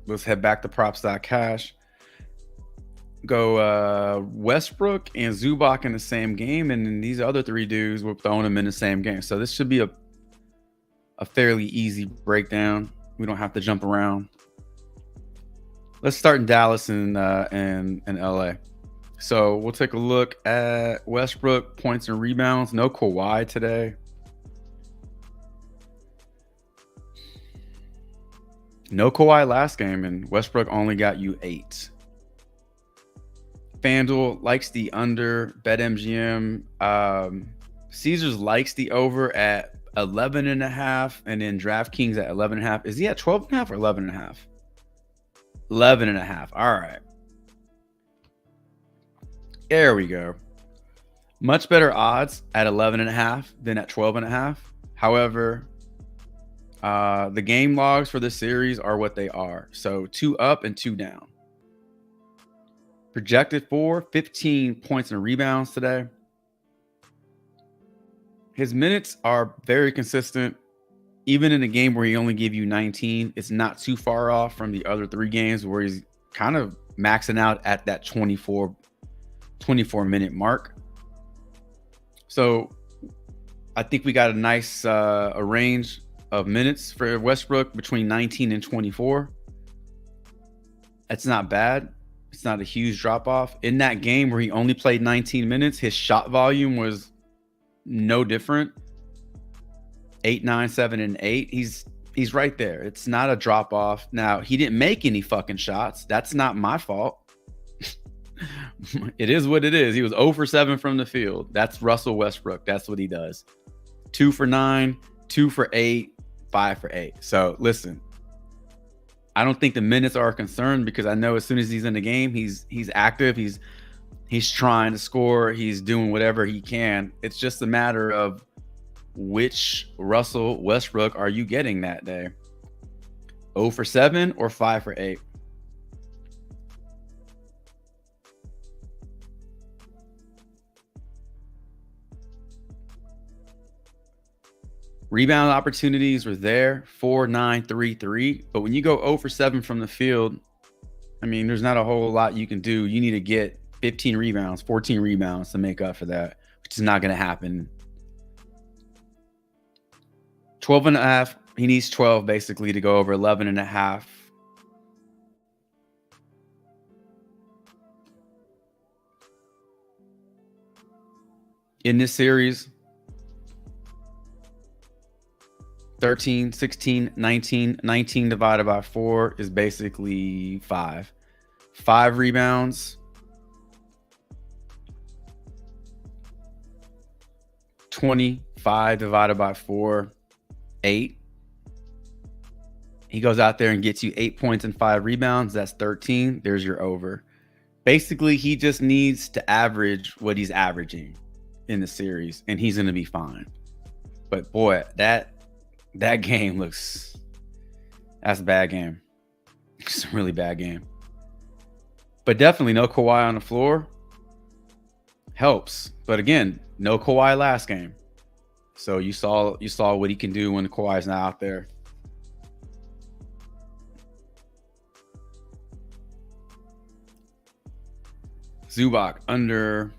Let's head back to props.cash. Go Westbrook and Zubac in the same game, and then these other three dudes, we're throwing them in the same game. So this should be a fairly easy breakdown. We don't have to jump around. Let's start in Dallas and LA. So we'll take a look at Westbrook points and rebounds. No Kawhi today. No Kawhi last game, and Westbrook only got you 8. FanDuel likes the under. BetMGM. Caesars likes the over at 11.5, and then DraftKings at 11.5. Is he at 12.5 or 11.5? 11.5. All right. There we go. Much better odds at 11.5 than at 12.5. However, the game logs for this series are what they are. So 2 up and 2 down. Projected for 15 points and rebounds today. His minutes are very consistent. Even in a game where he only gave you 19, it's not too far off from the other 3 games where he's kind of maxing out at that 24 minute mark. So I think we got a nice a range of minutes for Westbrook between 19 and 24. That's not bad. It's not a huge drop off. In that game where he only played 19 minutes, his shot volume was no different. 8, 9, 7, and 8. He's right there. It's not a drop off. Now, he didn't make any fucking shots. That's not my fault. It is what it is. He was 0 for 7 from the field. That's Russell Westbrook. That's what he does. 2 for 9, 2 for 8, 5 for 8. So listen, I don't think the minutes are a concern because I know as soon as he's in the game, he's active. He's trying to score. He's doing whatever he can. It's just a matter of which Russell Westbrook are you getting that day? 0 for 7 or 5 for 8? Rebound opportunities were there, 4, 9, 3, 3. But when you go 0 for 7 from the field, I mean, there's not a whole lot you can do. You need to get 15 rebounds, 14 rebounds to make up for that, which is not going to happen. 12 and a half. He needs 12 basically to go over 11 and a half. In this series, 13, 16, 19. 19 divided by 4 is basically 5. 5 rebounds. 25 divided by 4, 8. He goes out there and gets you 8 points and 5 rebounds. That's 13. There's your over. Basically, he just needs to average what he's averaging in the series, and he's going to be fine. But boy, that game looks, that's a bad game. It's a really bad game. But definitely no Kawhi on the floor helps. But again, no Kawhi last game. So you saw what he can do when Kawhi's not out there. Zubac under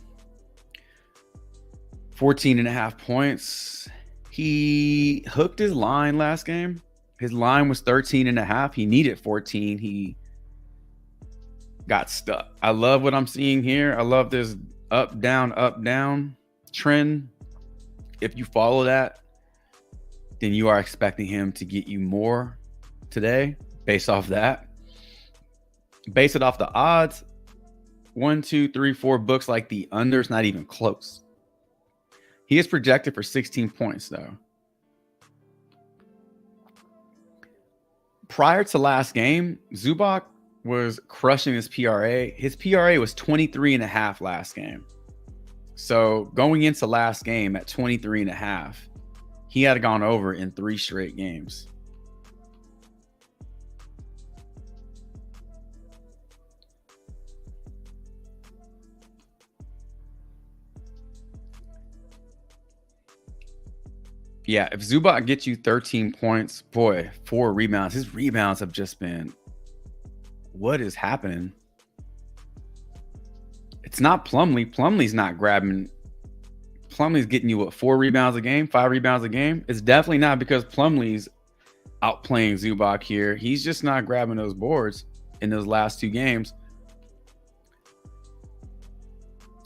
14.5 points. He hooked his line last game. His line was 13.5. He needed 14. He got stuck. I love what I'm seeing here. I love this up, down trend. If you follow that, then you are expecting him to get you more today based off that. Base it off the odds. 1, 2, 3, 4 books like the under's not even close. He is projected for 16 points though. Prior to last game, Zubac was crushing his PRA. His PRA was 23.5 last game. So going into last game at 23.5, he had gone over in 3 straight games. Yeah, if Zubac gets you 13 points, boy, 4 rebounds. His rebounds have just been, what is happening? It's not Plumlee. Plumlee's not grabbing. Plumlee's getting you, what, 4 rebounds a game, 5 rebounds a game? It's definitely not because Plumlee's outplaying Zubac here. He's just not grabbing those boards in those last 2 games.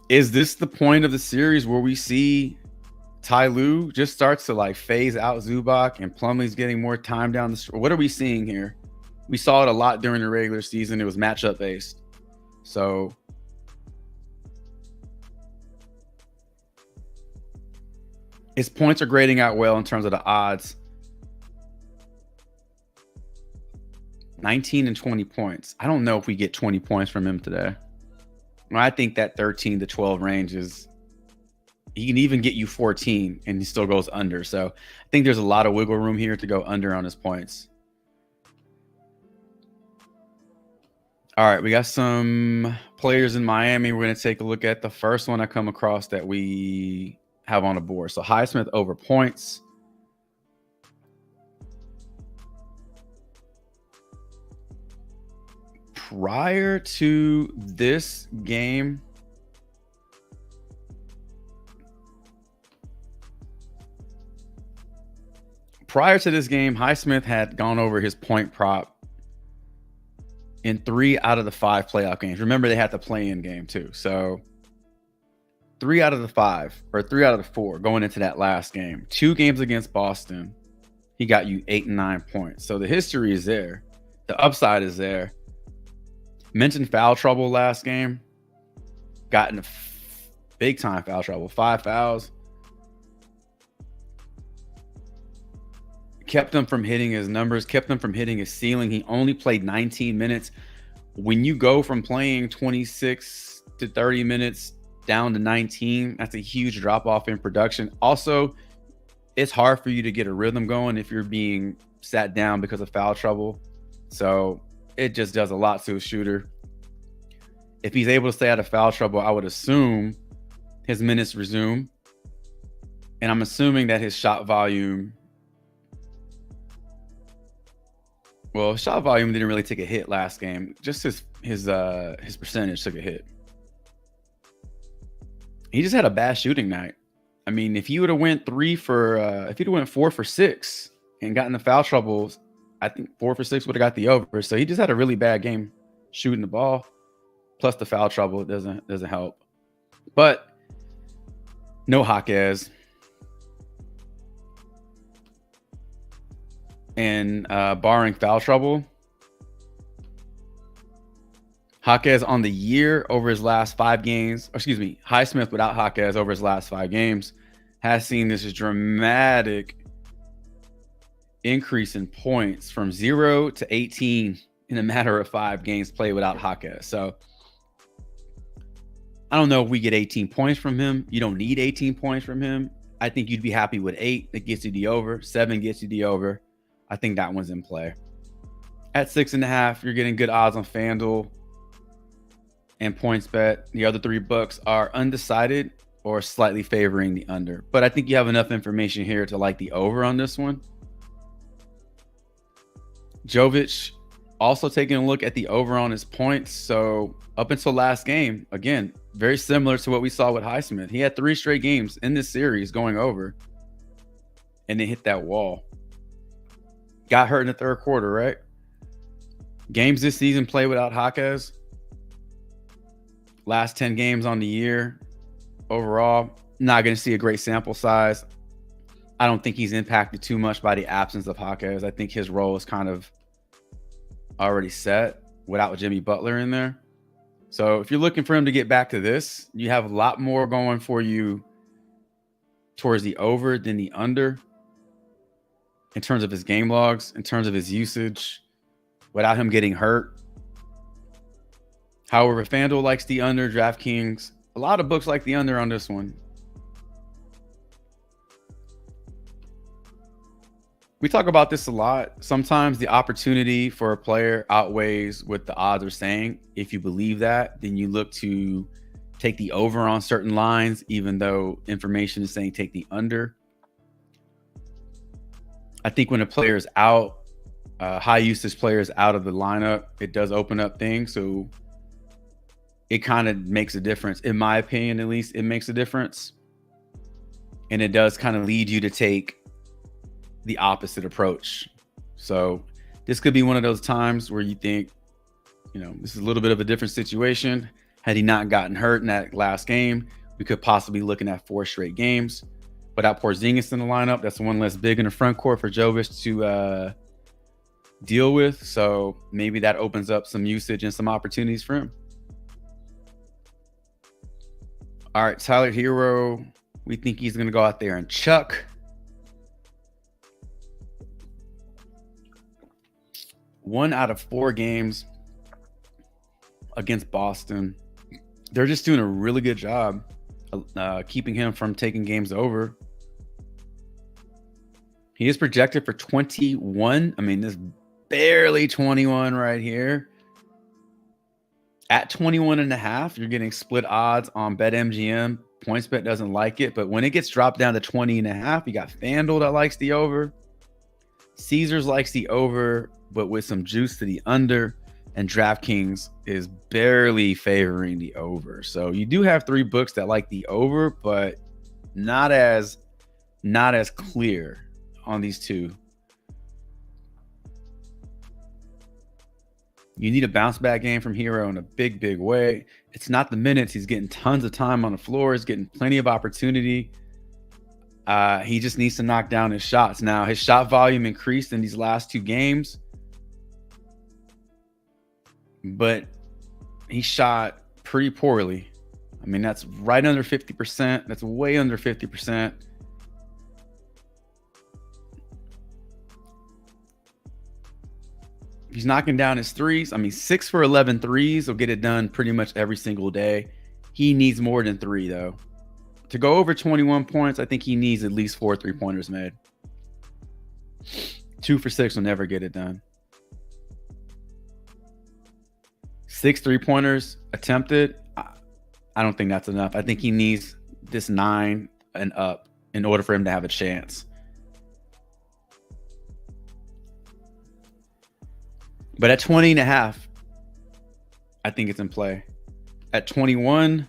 Is this the point of the series where we see Ty Lue just starts to like phase out Zubac and Plumlee's getting more time down the stretch? What are we seeing here? We saw it a lot during the regular season. It was matchup based. So his points are grading out well in terms of the odds. 19 and 20 points. I don't know if we get 20 points from him today. I think that 13 to 12 range is, he can even get you 14 and he still goes under. So I think there's a lot of wiggle room here to go under on his points. All right, we got some players in Miami. We're going to take a look at the first one I come across that we have on the board. So Highsmith over points. Prior to this game, Highsmith had gone over his point prop in 3 out of the 5 playoff games. Remember, they had the play-in game too. So 3 out of the 5, or 3 out of the 4 going into that last game. 2 games against Boston, he got you 8 and 9 points. So the history is there. The upside is there. Mentioned foul trouble last game. Got into big time foul trouble. 5 fouls. Kept him from hitting his numbers. Kept him from hitting his ceiling. He only played 19 minutes. When you go from playing 26 to 30 minutes down to 19, that's a huge drop off in production. Also, it's hard for you to get a rhythm going if you're being sat down because of foul trouble. So it just does a lot to a shooter. If he's able to stay out of foul trouble, I would assume his minutes resume. And I'm assuming that his shot volume, well, shot volume didn't really take a hit last game. Just his percentage took a hit. He just had a bad shooting night. I mean, if he would have went 4 for 6 and gotten the foul troubles, I think 4 for 6 would have got the over. So he just had a really bad game shooting the ball. Plus the foul trouble doesn't help. But no Jaquez. And barring foul trouble, Jaquez on the year over his last 5 games, Highsmith without Jaquez over his last 5 games has seen this dramatic increase in points from 0 to 18 in a matter of 5 games played without Jaquez. So I don't know if we get 18 points from him. You don't need 18 points from him. I think you'd be happy with 8. That gets you the over. 7 gets you the over. I think that one's in play. At 6.5, you're getting good odds on FanDuel and PointsBet. The other 3 books are undecided or slightly favoring the under. But I think you have enough information here to like the over on this one. Jovic also taking a look at the over on his points. So up until last game, again, very similar to what we saw with Highsmith. He had 3 straight games in this series going over and then hit that wall. Got hurt in the 3rd quarter, right? Games this season played without Jaquez. Last 10 games on the year. Overall, not going to see a great sample size. I don't think he's impacted too much by the absence of Jaquez. I think his role is kind of already set without Jimmy Butler in there. So if you're looking for him to get back to this, you have a lot more going for you towards the over than the under in terms of his game logs, in terms of his usage, without him getting hurt. However, FanDuel likes the under, DraftKings. A lot of books like the under on this one. We talk about this a lot. Sometimes the opportunity for a player outweighs what the odds are saying. If you believe that, then you look to take the over on certain lines, even though information is saying take the under. I think when a player is out, high usage players out of the lineup, it does open up things. So it kind of makes a difference. In my opinion, at least, it makes a difference. And it does kind of lead you to take the opposite approach. So this could be one of those times where you think, this is a little bit of a different situation. Had he not gotten hurt in that last game, we could possibly be looking at 4 straight games. Without Porzingis in the lineup, that's one less big in the front court for Jovic to deal with. So maybe that opens up some usage and some opportunities for him. All right, Tyler Hero, we think he's going to go out there and chuck. One out of 4 games against Boston. They're just doing a really good job keeping him from taking games over. He is projected for 21. I mean, this barely 21 right here. At 21.5, you're getting split odds on BetMGM. PointsBet doesn't like it, but when it gets dropped down to 20.5, you got FanDuel that likes the over. Caesars likes the over, but with some juice to the under. And DraftKings is barely favoring the over. So you do have 3 books that like the over, but not as clear on these 2. You need a bounce back game from Hero in a big way. It's not the minutes. He's getting tons of time on the floor. He's getting plenty of opportunity. He just needs to knock down his shots. Now, his shot volume increased in these last 2 games, but he shot pretty poorly. I mean, that's right under 50%. That's way under 50%. He's knocking down his threes. I mean, 6 for 11 threes will get it done pretty much every single day. He needs more than 3, though. To go over 21 points, I think he needs at least 4 3-pointers made. 2 for 6 will never get it done. 6 3-pointers attempted, I don't think that's enough. I think he needs this 9 and up in order for him to have a chance. But at 20.5, I think it's in play. At 21,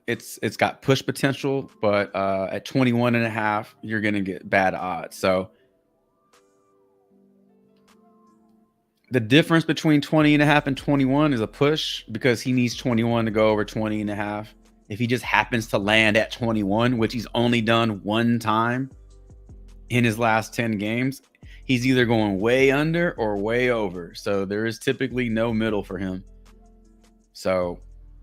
it's got push potential, but at 21.5, you're gonna get bad odds. So the difference between 20.5 and 21 is a push, because he needs 21 to go over 20.5. If he just happens to land at 21, which he's only done 1 time in his last 10 games, he's either going way under or way over. So there is typically no middle for him. So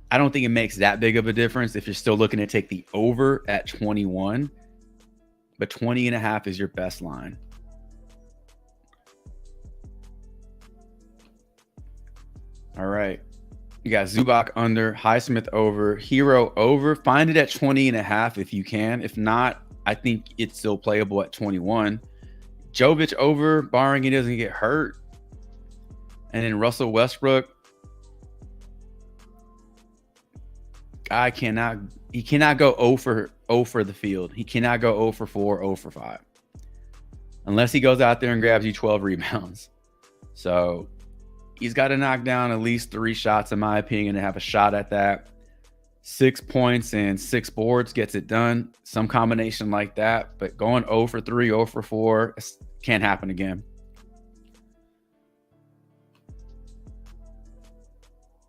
I don't think it makes that big of a difference if you're still looking to take the over at 21, but 20.5 is your best line. All right. You got Zubac under, Highsmith over, Hero over. Find it at 20.5 if you can. If not, I think it's still playable at 21. Jovic over, barring he doesn't get hurt. And then Russell Westbrook. He cannot go 0 for the field. He cannot go 0 for 4, 0 for 5. Unless he goes out there and grabs you 12 rebounds. So he's got to knock down at least 3 shots, in my opinion, to have a shot at that. 6 points and 6 boards gets it done. Some combination like that. But going 0 for 3, 0 for 4 can't happen again.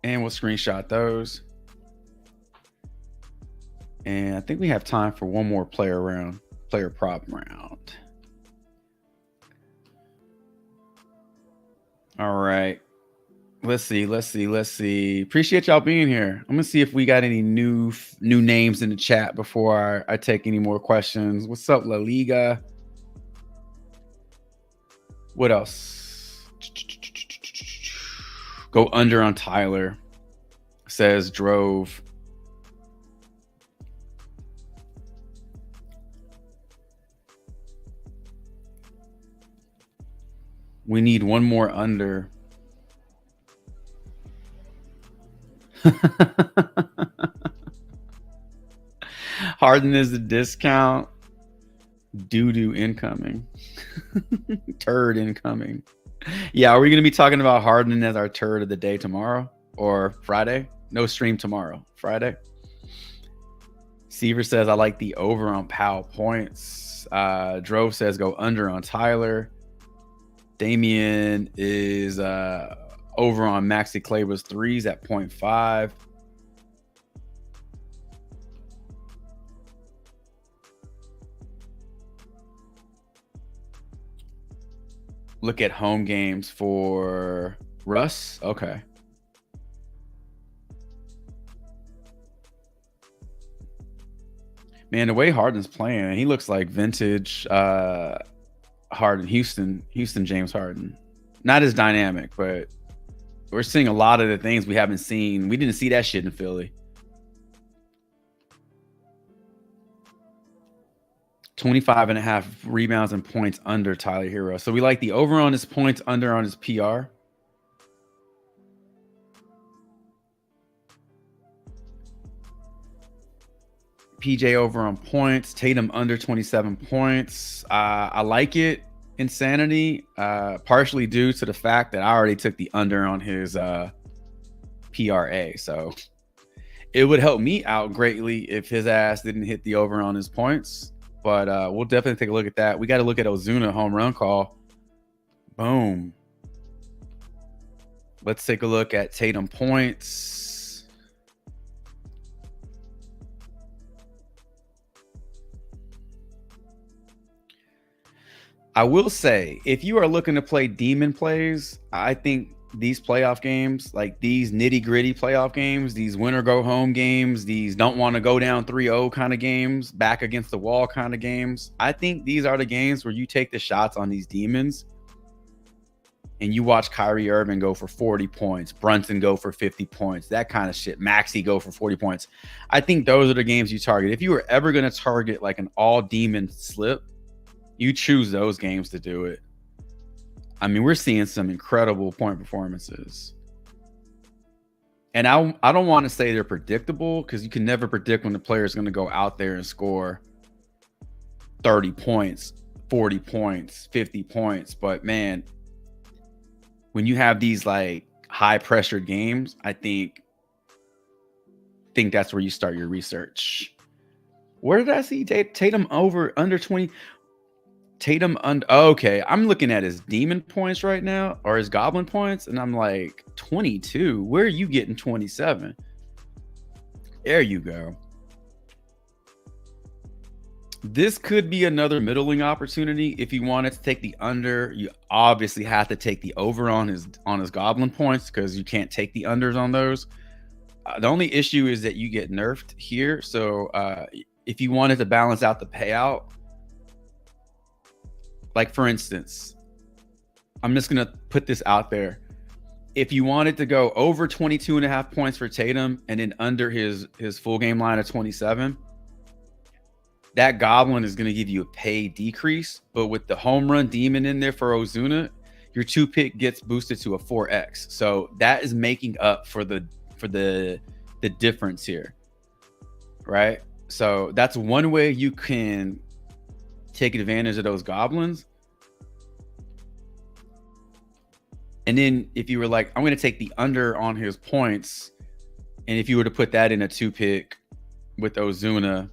And we'll screenshot those. And I think we have time for one more player prop round. All right. Let's see. Appreciate y'all being here. I'm gonna see if we got any new names in the chat before I take any more questions. What's up, La Liga? What else? Go under on Tyler, says Drove. We need one more under. Harden is the discount. Doo-doo incoming. Turd incoming. Yeah, are we going to be talking about Harden as our turd of the day tomorrow or Friday? No stream tomorrow. Friday. Seaver says, I like the over on Powell points. Drove says, go under on Tyler. Damian is over on Maxi Kleber's threes at 0.5. Look at home games for Russ. Okay. Man, the way Harden's playing, he looks like vintage Harden, Houston James Harden. Not as dynamic, but we're seeing a lot of the things we haven't seen. We didn't see that shit in Philly. 25.5 rebounds and points under Tyler Hero. So we like the over on his points, under on his PR. PJ over on points, Tatum under 27 points. I like it. Insanity, partially due to the fact that I already took the under on his PRA. So it would help me out greatly if his ass didn't hit the over on his points. But we'll definitely take a look at that. We got to look at Ozuna home run call. Boom. Let's take a look at Tatum points. I will say, if you are looking to play demon plays, I think these playoff games, like these nitty-gritty playoff games, these win or go home games, these don't want to go down 3-0 kind of games, back against the wall kind of games, I think these are the games where you take the shots on these demons and you watch Kyrie Irving go for 40 points, Brunson go for 50 points, that kind of shit, Maxey go for 40 points. I think those are the games you target. If you were ever going to target like an all demon slip, you choose those games to do it. I mean, we're seeing some incredible point performances. And I don't want to say they're predictable because you can never predict when the player is going to go out there and score 30 points, 40 points, 50 points. But man, when you have these like high pressure games, I think that's where you start your research. Where did I see Tatum over under 20? Tatum under, okay, I'm looking at his demon points right now, or his goblin points, and I'm like 22. Where are you getting 27? There you go. This could be another middling opportunity. If you wanted to take the under, you obviously have to take the over on his goblin points because you can't take the unders on those. The only issue is that you get nerfed here. So if you wanted to balance out the payout, like for instance, I'm just going to put this out there. If you wanted to go over 22.5 points for Tatum and then under his full game line of 27, that goblin is going to give you a pay decrease. But with the home run demon in there for Ozuna, your 2-pick gets boosted to a 4x. So that is making up for the difference here, right? So that's one way you can take advantage of those goblins. And then if you were like, I'm going to take the under on his points, and if you were to put that in a 2-pick with Ozuna,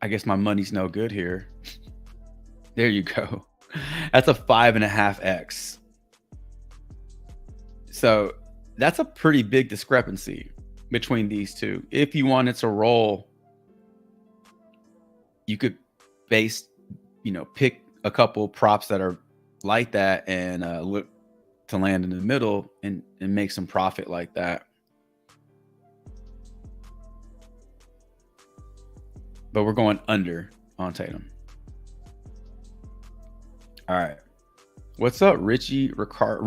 I guess my money's no good here. There you go. That's a 5.5x. So that's a pretty big discrepancy between these two. If you wanted to roll, you could pick a couple props that are like that and look to land in the middle and make some profit like that. But we're going under on Tatum. All right. What's up, Richie Ricardo?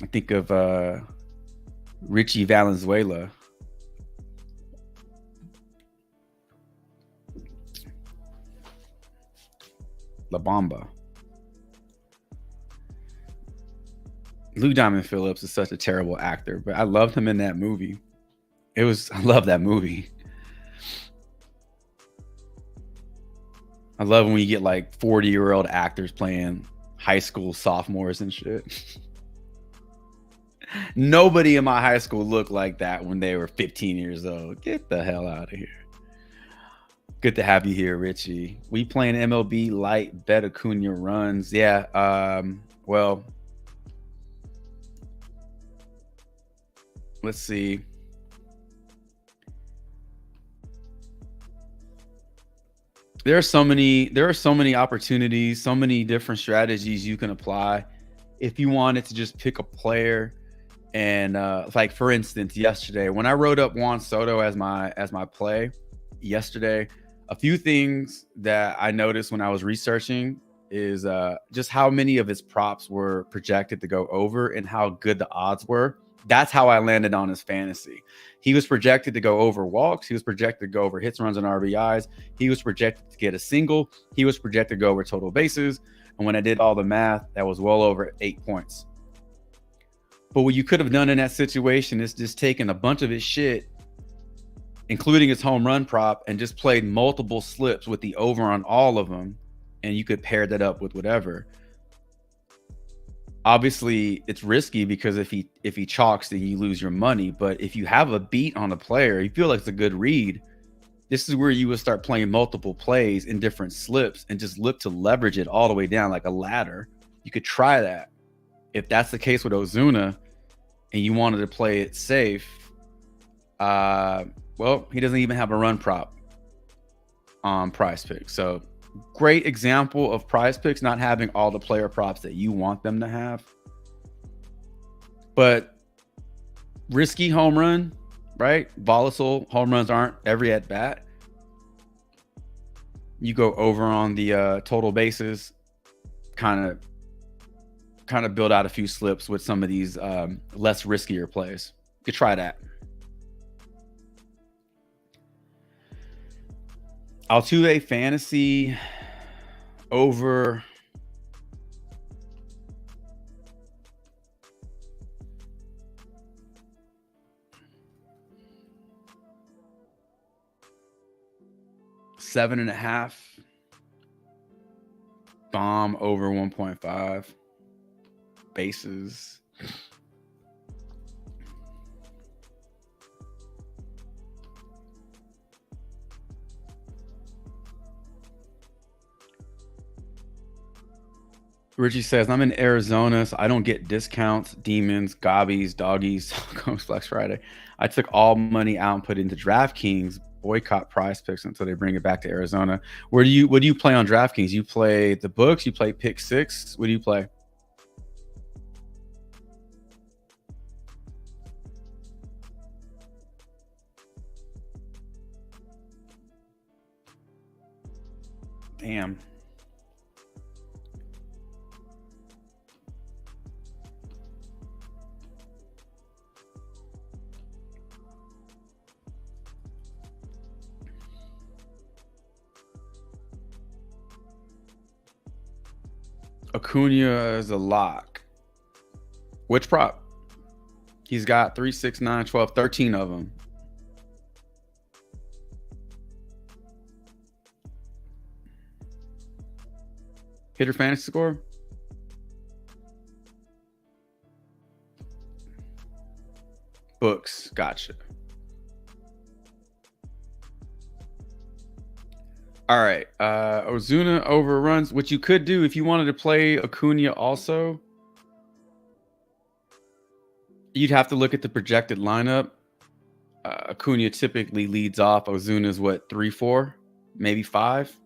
I think of Richie Valenzuela. La Bamba. Lou Diamond Phillips is such a terrible actor, but I loved him in that movie. I love that movie. I love when you get like 40-year-old actors playing high school sophomores and shit. Nobody in my high school looked like that when they were 15 years old. Get the hell out of here. Good to have you here, Richie. We playing MLB light bet Acuna runs. Yeah. Well, let's see. There are so many opportunities, so many different strategies you can apply. If you wanted to just pick a player and like for instance, yesterday when I wrote up Juan Soto as my play yesterday, a few things that I noticed when I was researching is just how many of his props were projected to go over and how good the odds were. That's how I landed on his fantasy. He was projected to go over walks. He was projected to go over hits, runs, and RBIs. He was projected to get a single. He was projected to go over total bases. And when I did all the math, that was well over 8 points. But what you could have done in that situation is just taken a bunch of his shit, including his home run prop, and just played multiple slips with the over on all of them. And you could pair that up with whatever. Obviously, it's risky because if he chalks, then you lose your money. But if you have a beat on a player, you feel like it's a good read, this is where you would start playing multiple plays in different slips and just look to leverage it all the way down like a ladder. You could try that. If that's the case with Ozuna and you wanted to play it safe, well, he doesn't even have a run prop on PrizePicks. So great example of PrizePicks not having all the player props that you want them to have. But risky home run, right? Volatile home runs aren't every at bat. You go over on the total bases, kind of build out a few slips with some of these less riskier plays. You could try that. Altuve fantasy over. Seven and a half. Bomb over 1.5. Bases. Richie says, I'm in Arizona, so I don't get discounts, demons, gobbies, doggies, Comes Flex Friday. I took all money out and put it into DraftKings, boycott PrizePicks until they bring it back to Arizona. What do you play on DraftKings? You play the books? You play Pick6? What do you play? Damn. Acuna is a lock. Which prop? He's got 3, 6, 9, 12, 13 of them. Hitter fantasy score? Books. Gotcha. All right. Ozuna overruns. What you could do if you wanted to play Acuna also, you'd have to look at the projected lineup. Acuna typically leads off. Ozuna's what, 3, 4, maybe 5.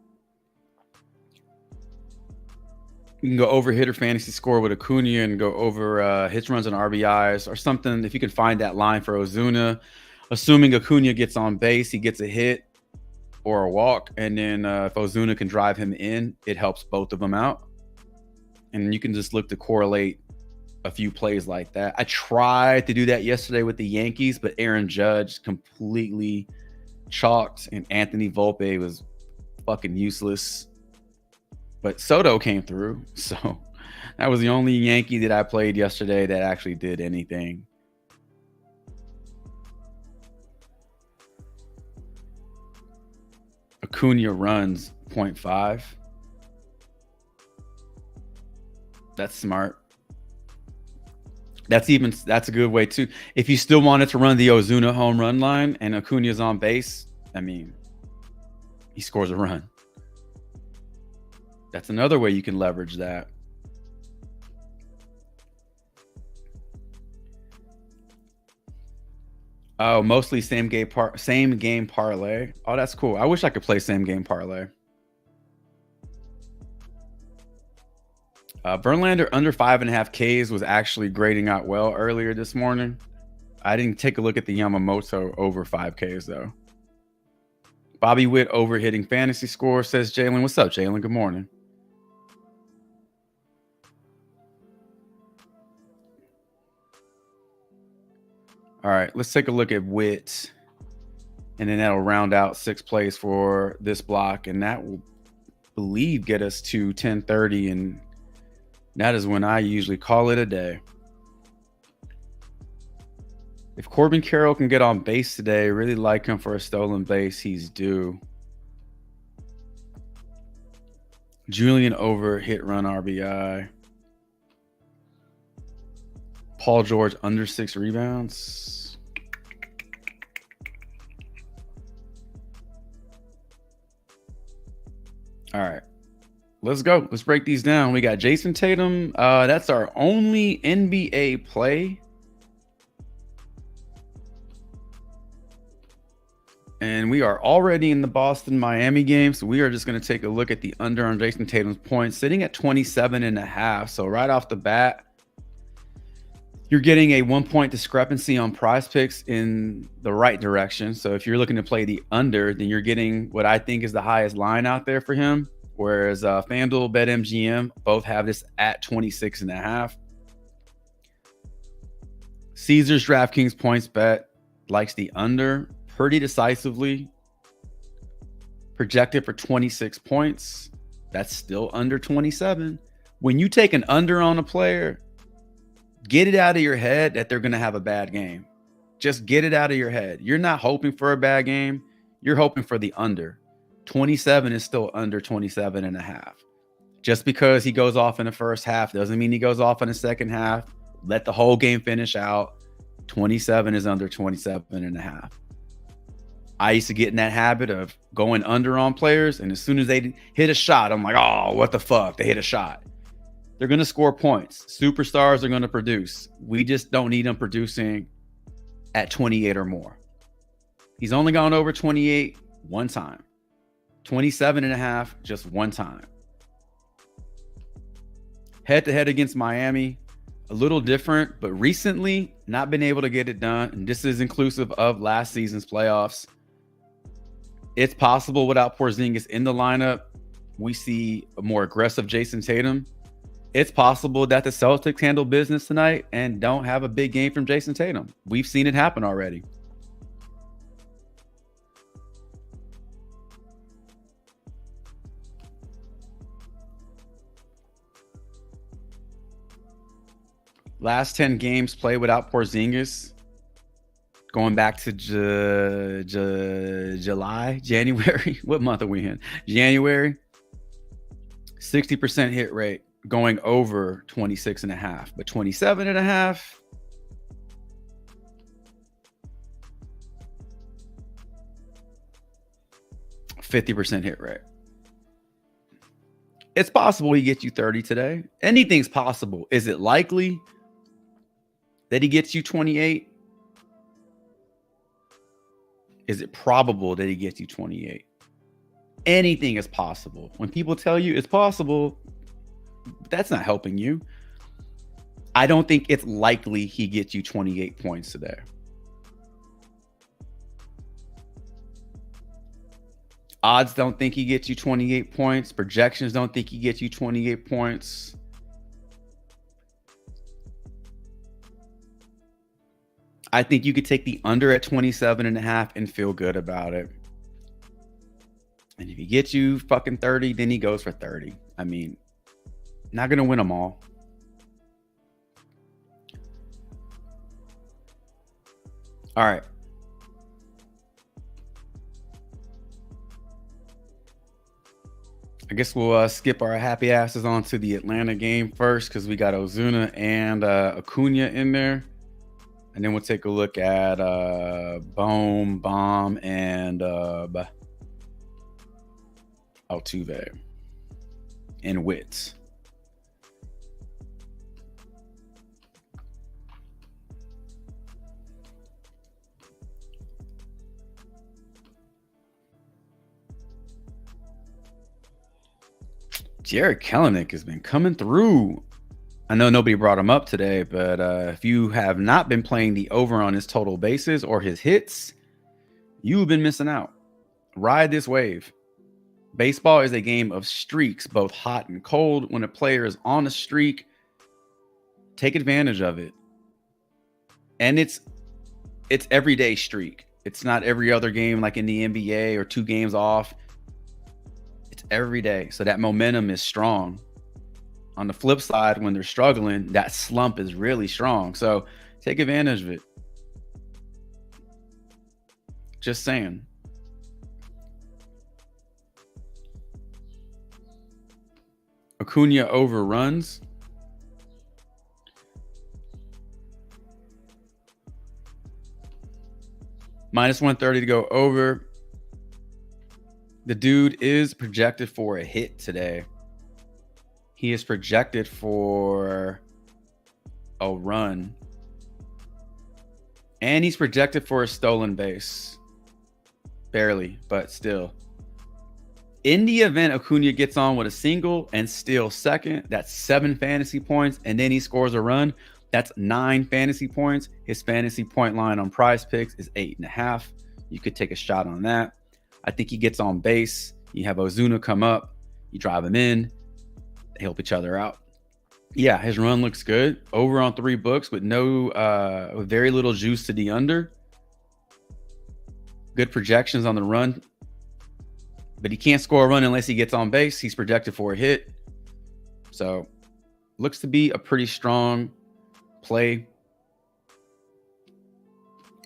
You can go over hitter fantasy score with Acuna and go over hits, runs, and RBIs or something. If you can find that line for Ozuna, assuming Acuna gets on base, he gets a hit or a walk, and then if Ozuna can drive him in, it helps both of them out. And you can just look to correlate a few plays like that. I tried to do that yesterday with the Yankees, but Aaron Judge completely chalked, and Anthony Volpe was fucking useless. But Soto came through, so that was the only Yankee that I played yesterday that actually did anything. Acuna runs 0.5. That's smart. That's a good way too. If you still wanted to run the Ozuna home run line and Acuna's on base, I mean, he scores a run. That's another way you can leverage that. Oh, mostly same game parlay. Oh, that's cool. I wish I could play same game parlay. Verlander under 5.5 Ks was actually grading out well earlier this morning. I didn't take a look at the Yamamoto over 5 Ks though. Bobby Witt over hitting fantasy score, says Jalen. What's up, Jalen? Good morning. All right, let's take a look at Witt, and then that'll round out 6 plays for this block, and that will believe, get us to 10:30, and that is when I usually call it a day. If Corbin Carroll can get on base today, really like him for a stolen base. He's due. Julian over hit run RBI. Paul George under 6 rebounds. All right, let's go. Let's break these down. We got Jason Tatum. That's our only NBA play. And we are already in the Boston-Miami game, so we are just going to take a look at the under on Jason Tatum's points, sitting at 27.5. So right off the bat, you're getting a 1-point discrepancy on PrizePicks in the right direction. So if you're looking to play the under, then you're getting what I think is the highest line out there for him. Whereas FanDuel, BetMGM both have this at 26.5. Caesars DraftKings points bet likes the under pretty decisively, projected for 26 points. That's still under 27. When you take an under on a player, get it out of your head that they're going to have a bad game. Just get it out of your head. You're not hoping for a bad game. You're hoping for the under. 27 is still under 27.5. Just because he goes off in the first half doesn't mean he goes off in the second half. Let the whole game finish out. 27 is under 27.5. I used to get in that habit of going under on players, and as soon as they hit a shot, I'm like, oh, what the fuck? They hit a shot. They're going to score points. Superstars are going to produce. We just don't need them producing at 28 or more. He's only gone over 28 one time. 27.5 just one time. Head-to-head against Miami, a little different, but recently not been able to get it done, and this is inclusive of last season's playoffs. It's possible without Porzingis in the lineup, we see a more aggressive Jason Tatum. It's possible that the Celtics handle business tonight and don't have a big game from Jason Tatum. We've seen it happen already. Last 10 games played without Porzingis, going back to January. What month are we in? January. 60% hit rate, going over 26.5, but 27.5. %50 hit rate. It's possible he gets you 30 today. Anything's possible. Is it likely that he gets you 28? Is it probable that he gets you 28? Anything is possible. When people tell you it's possible, that's not helping you. I don't think it's likely he gets you 28 points today. Odds don't think he gets you 28 points. Projections don't think he gets you 28 points. I think you could take the under at 27.5 and feel good about it. And if he gets you fucking 30, then he goes for 30. I mean, not going to win them all. All right. I guess we'll skip our happy asses on to the Atlanta game first because we got Ozuna and Acuna in there. And then we'll take a look at Bomb, and Altuve and Witts. Jared Kelenic has been coming through. I know nobody brought him up today, but if you have not been playing the over on his total bases or his hits, you've been missing out. Ride this wave. Baseball is a game of streaks, both hot and cold. When a player is on a streak, take advantage of it. And it's everyday streak. It's not every other game like in the NBA or 2 games off. It's every day. So that momentum is strong. On the flip side, when they're struggling, that slump is really strong. So take advantage of it. Just saying. Acuna overruns. Minus 130 to go over. The dude is projected for a hit today. He is projected for a run. And he's projected for a stolen base. Barely, but still. In the event Acuna gets on with a single and steals second, that's 7 fantasy points, and then he scores a run, that's 9 fantasy points. His fantasy point line on PrizePicks is 8.5. You could take a shot on that. I think he gets on base. You have Ozuna come up. You drive him in. They help each other out. Yeah, his run looks good. Over on 3 books with very little juice to the under. Good projections on the run. But he can't score a run unless he gets on base. He's projected for a hit. So looks to be a pretty strong play.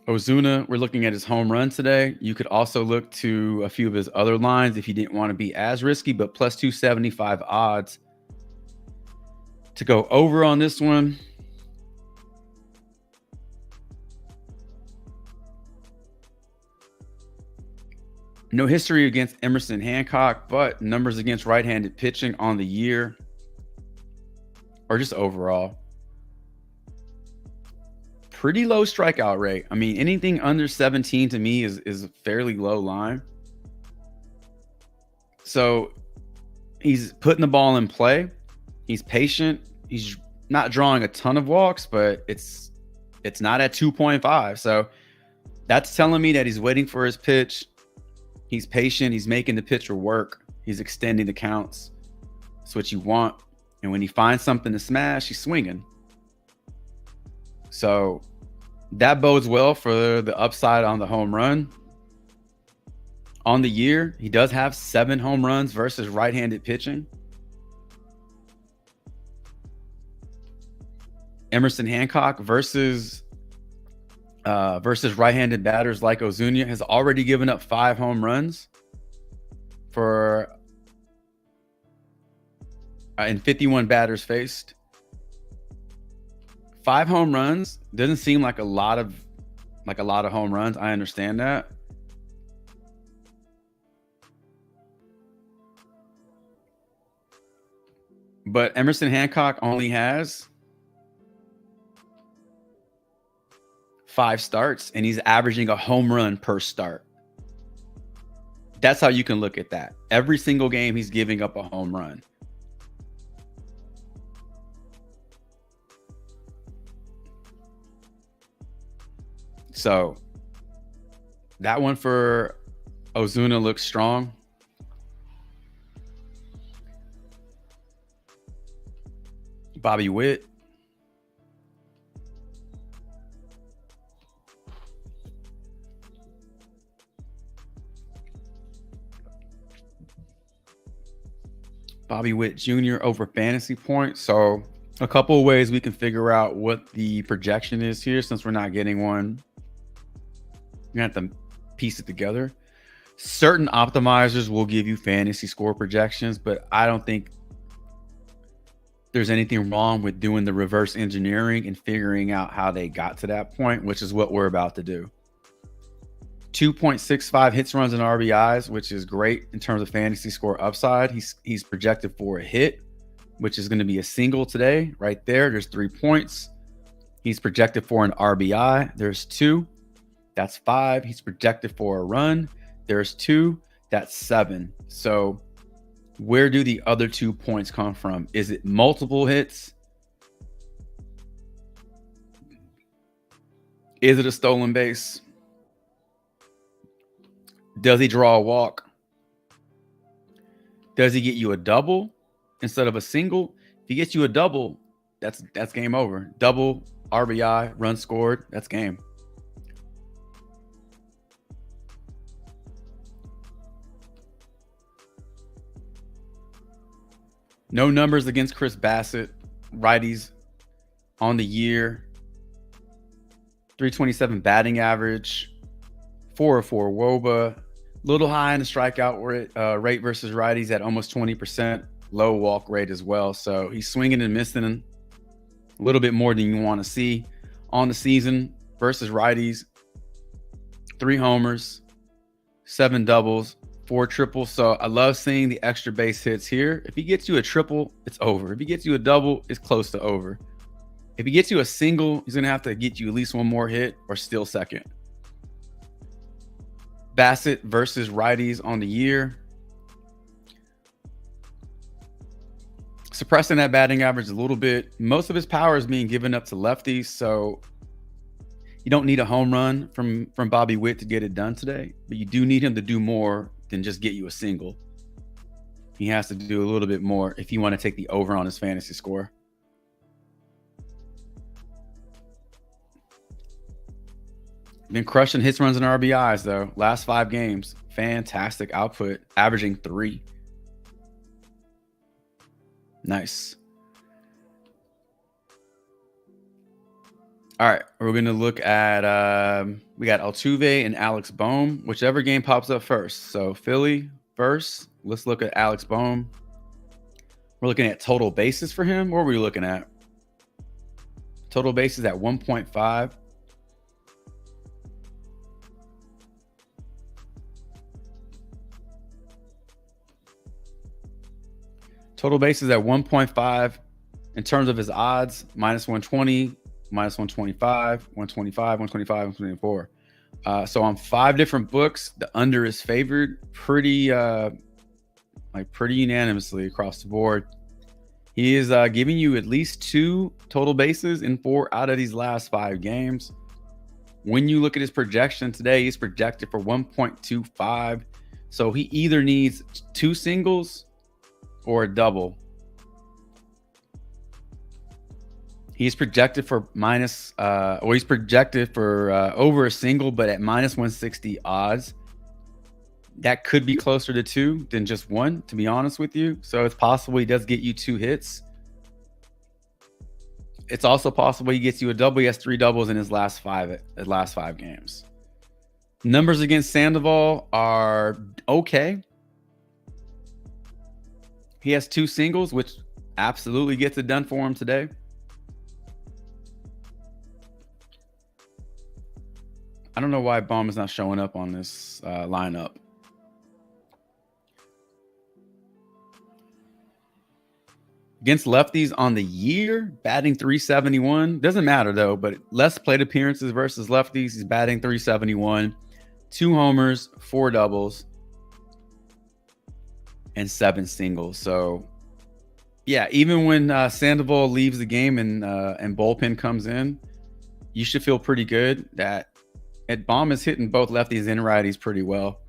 Ozuna, we're looking at his home run today. You could also look to a few of his other lines if you didn't want to be as risky, but plus 275 odds to go over on this one. No history against Emerson Hancock, but numbers against right-handed pitching on the year, or just overall. Pretty low strikeout rate. I mean, anything under 17 to me is a fairly low line. So he's putting the ball in play. He's patient. He's not drawing a ton of walks, but it's not at 2.5. So that's telling me that he's waiting for his pitch. He's patient. He's making the pitcher work. He's extending the counts. That's what you want. And when he finds something to smash, he's swinging. So that bodes well for the upside on the home run. On the year, he does have 7 home runs versus right-handed pitching. Emerson Hancock versus right-handed batters like Ozuna has already given up 5 home runs for and 51 batters faced. 5 home runs doesn't seem like a lot of home runs. I understand that. But Emerson Hancock only has 5 starts, and he's averaging a home run per start. That's how you can look at that. Every single game, he's giving up a home run. So that one for Ozuna looks strong. Bobby Witt. Bobby Witt Jr. over fantasy points. So a couple of ways we can figure out what the projection is here, since we're not getting one. You're going to have to piece it together. Certain optimizers will give you fantasy score projections, but I don't think there's anything wrong with doing the reverse engineering and figuring out how they got to that point, which is what we're about to do. 2.65 hits, runs, and RBIs, which is great in terms of fantasy score upside. He's projected for a hit, which is going to be a single today. Right there, there's 3 points. He's projected for an RBI. There's 2. That's 5. He's projected for a run. There's 2. That's 7. So where do the other 2 points come from? Is it multiple hits? Is it a stolen base? Does he draw a walk? Does he get you a double instead of a single? If he gets you a double, that's game over. Double, RBI, run scored, that's game. No numbers against Chris Bassett. Righties on the year. 327 batting average. 404 WOBA. Little high in the strikeout rate versus righties at almost 20%. Low walk rate as well. So he's swinging and missing a little bit more than you want to see on the season versus righties. 3 homers, 7 doubles, 4 triples. So I love seeing the extra base hits here. If he gets you a triple, it's over. If he gets you a double, it's close to over. If he gets you a single, he's going to have to get you at least one more hit or still second. Bassett versus righties on the year. Suppressing that batting average a little bit. Most of his power is being given up to lefties, so you don't need a home run from Bobby Witt to get it done today, but you do need him to do more than just get you a single. He has to do a little bit more if you want to take the over on his fantasy score. Been crushing hits, runs, and RBIs, though. Last 5 games, fantastic output, averaging 3. Nice. All right, we're going to look at, we got Altuve and Alex Bohm, whichever game pops up first. So Philly first. Let's look at Alex Bohm. We're looking at total bases for him. What are we looking at? Total bases at 1.5. Total bases at 1.5 in terms of his odds, minus 120, minus 125, 125, 125, 124. So on 5 different books, the under is favored pretty unanimously across the board. He is giving you at least 2 total bases in 4 out of these last 5 games. When you look at his projection today, he's projected for 1.25. So he either needs 2 singles or a double. He's projected for he's projected for over a single, but at minus 160 odds. That could be closer to 2 than just 1, to be honest with you. So it's possible he does get you 2 hits. It's also possible he gets you a double. He has 3 doubles in his last 5 games. Numbers against Sandoval are okay. He has 2 singles, which absolutely gets it done for him today. I don't know why Bohm is not showing up on this lineup. Against lefties on the year, batting 371. Doesn't matter, though, but less plate appearances versus lefties. He's batting 371. 2 homers, 4 doubles, and 7 singles. So, yeah, even when Sandoval leaves the game and bullpen comes in, you should feel pretty good that Bohm is hitting both lefties and righties pretty well.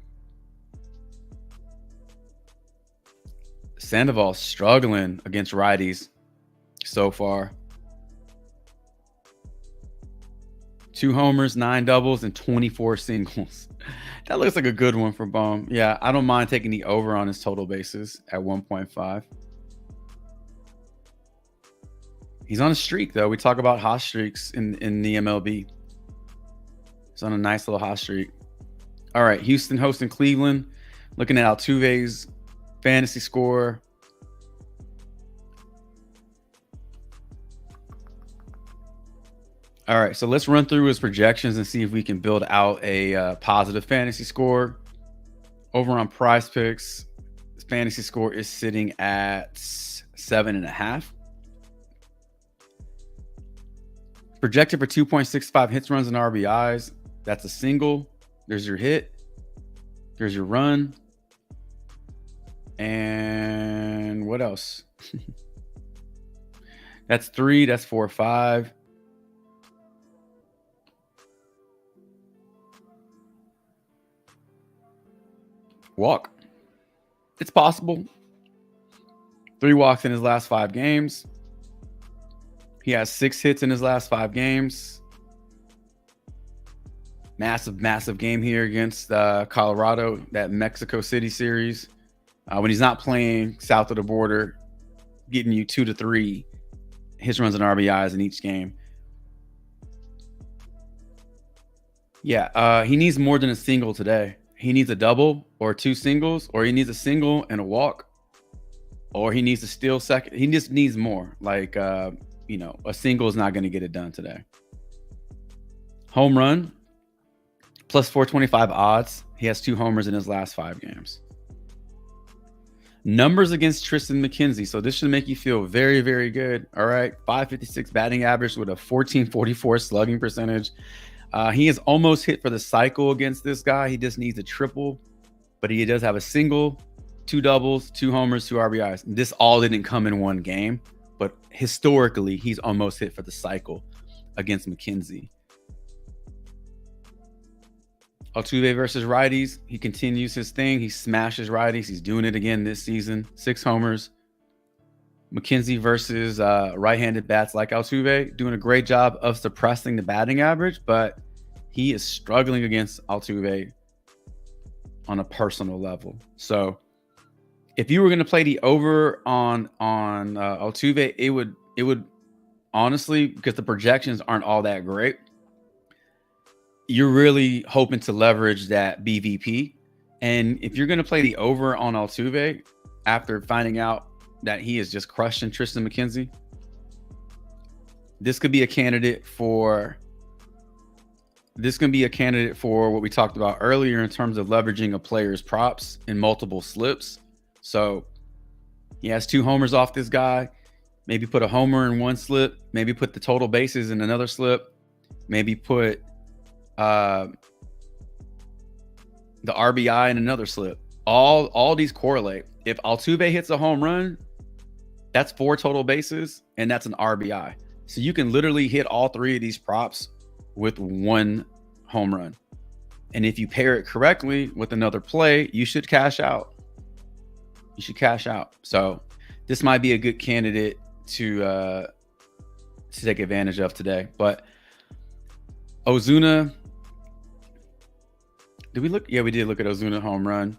Sandoval's struggling against righties so far. 2 homers, 9 doubles, and 24 singles. That looks like a good one for Bohm. Yeah, I don't mind taking the over on his total bases at 1.5. He's on a streak, though. We talk about hot streaks in the MLB. He's on a nice little hot streak. All right, Houston hosting Cleveland. Looking at Altuve's fantasy score. All right, so let's run through his projections and see if we can build out a positive fantasy score. Over on PrizePicks, his fantasy score is sitting at 7.5. Projected for 2.65 hits, runs, and RBIs. That's a single. There's your hit. There's your run. And what else? That's 3. That's 4, 5. Walk. It's possible. 3 walks in his last 5 games. He has 6 hits in his last 5 games. Massive game here against Colorado, that Mexico City series. When he's not playing south of the border, getting you 2 to 3 hits, runs, and RBIs in each game. Yeah, he needs more than a single today. He needs a double or 2 singles, or he needs a single and a walk, or he needs to steal second. He just needs more. Like, you know, a single is not going to get it done today. Home run, plus 425 odds. He has 2 homers in his last 5 games. Numbers against Tristan McKenzie. So this should make you feel very, very good. All right. 556 batting average with a 1444 slugging percentage. He is almost hit for the cycle against this guy. He just needs a triple, but he does have a single, 2 doubles, 2 homers, 2 RBIs. This all didn't come in one game, but historically, he's almost hit for the cycle against McKenzie. Altuve versus righties. He continues his thing. He smashes righties. He's doing it again this season. 6 homers. McKenzie versus right-handed bats like Altuve, doing a great job of suppressing the batting average, but he is struggling against Altuve on a personal level. So if you were going to play the over on Altuve, it would honestly, because the projections aren't all that great, you're really hoping to leverage that BVP. And if you're going to play the over on Altuve after finding out that he is just crushing Tristan McKenzie, this could be a candidate for what we talked about earlier in terms of leveraging a player's props in multiple slips. So he has 2 homers off this guy. Maybe put a homer in one slip. Maybe put the total bases in another slip. Maybe put the RBI in another slip. All these correlate. If Altuve hits a home run, that's 4 total bases, and that's an RBI. So you can literally hit all 3 of these props with 1 home run. And if you pair it correctly with another play, you should cash out. You should cash out. So this might be a good candidate to take advantage of today. But Ozuna, did we look? Yeah, we did look at Ozuna home run.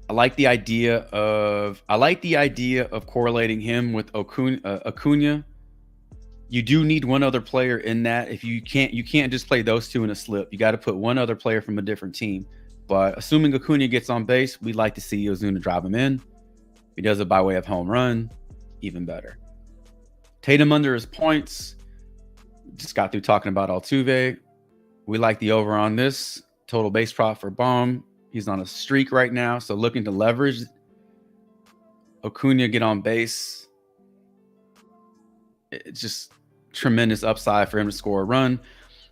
I like the idea of correlating him with Acuna. You do need one other player in that. If you can't just play those 2 in a slip. You got to put one other player from a different team. But assuming Acuna gets on base, we'd like to see Ozuna drive him in. If he does it by way of home run, even better. Tatum under his points. Just got through talking about Altuve. We like the over on this. Total base prop for Baum. He's on a streak right now, so looking to leverage Acuna, get on base. It's just tremendous upside for him to score a run.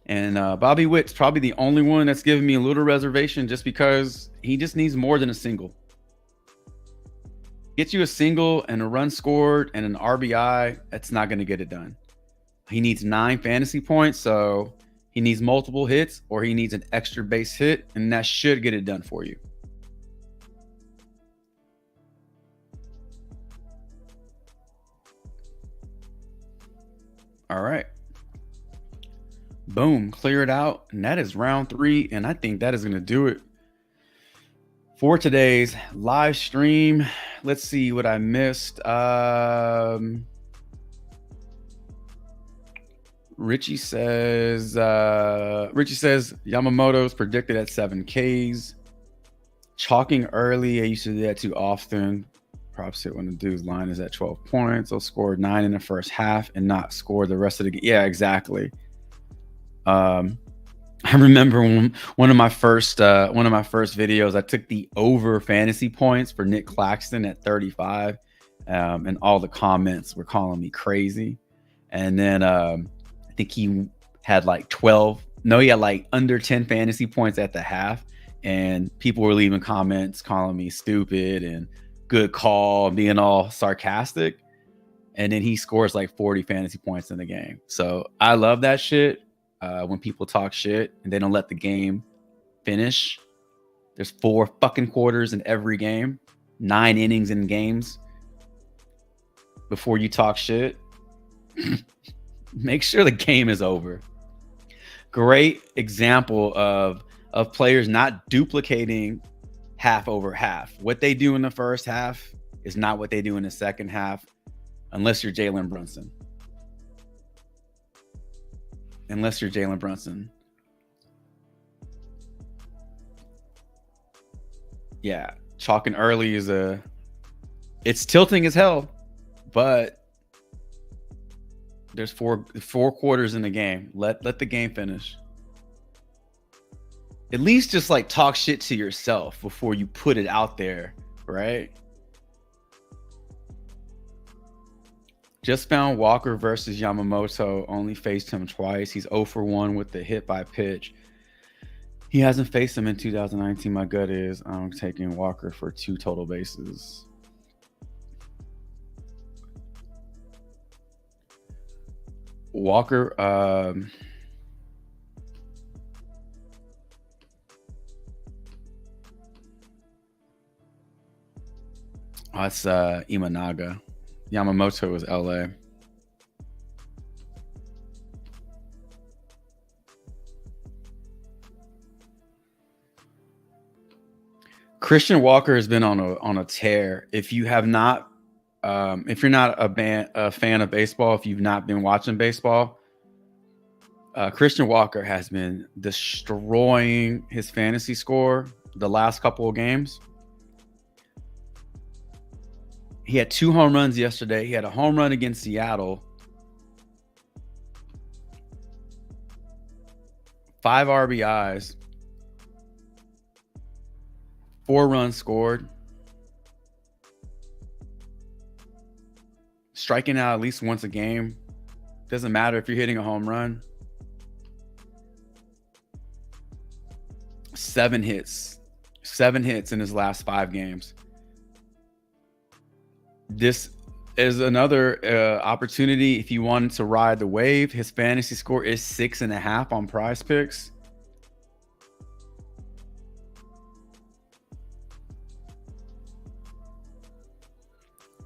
And Bobby Witt's probably the only one that's giving me a little reservation, just because he just needs more than a single. Get you a single and a run scored and an RBI, that's not going to get it done. He needs 9 fantasy points, so he needs multiple hits, or he needs an extra base hit, and that should get it done for you. All right. Boom, clear it out. And that is round 3, and I think that is going to do it for today's live stream. Let's see what I missed. Richie says Yamamoto's predicted at 7 Ks. Chalking early. I used to do that too often. Props hit when the dude's line is at 12 points. He'll score 9 in the first half and not score the rest of the game. Yeah, exactly. I remember one of my first videos, I took the over fantasy points for Nick Claxton at 35. And all the comments were calling me crazy. And then I think he had like he had like under 10 fantasy points at the half, and people were leaving comments calling me stupid and good call, being all sarcastic. And then he scores like 40 fantasy points in the game. So I love that shit. When people talk shit and they don't let the game finish. There's 4 fucking quarters in every game, 9 innings in games. Before you talk shit, make sure the game is over. Great example of players not duplicating half over half. What they do in the first half, is not what they do in the second half, unless you're Jalen Brunson. Unless you're Jalen Brunson. Yeah, chalking early is it's tilting as hell, but there's four quarters in the game. Let the game finish. At least just like talk shit to yourself before you put it out there, right? Just found Walker versus Yamamoto. Only faced him twice. He's 0 for 1 with the hit by pitch. He hasn't faced him in 2019. My gut is I'm taking Walker for 2 total bases. Walker, that's Imanaga. Yamamoto is LA. Christian Walker has been on a tear. If you have not, if you're not a fan of baseball, if you've not been watching baseball, Christian Walker has been destroying his fantasy score the last couple of games. He had 2 home runs yesterday. He had a home run against Seattle. 5 RBIs. 4 runs scored. Striking out at least once a game. Doesn't matter if you're hitting a home run. 7 hits. 7 hits in his last 5 games. This is another opportunity if you wanted to ride the wave. His fantasy score is 6.5 on PrizePicks.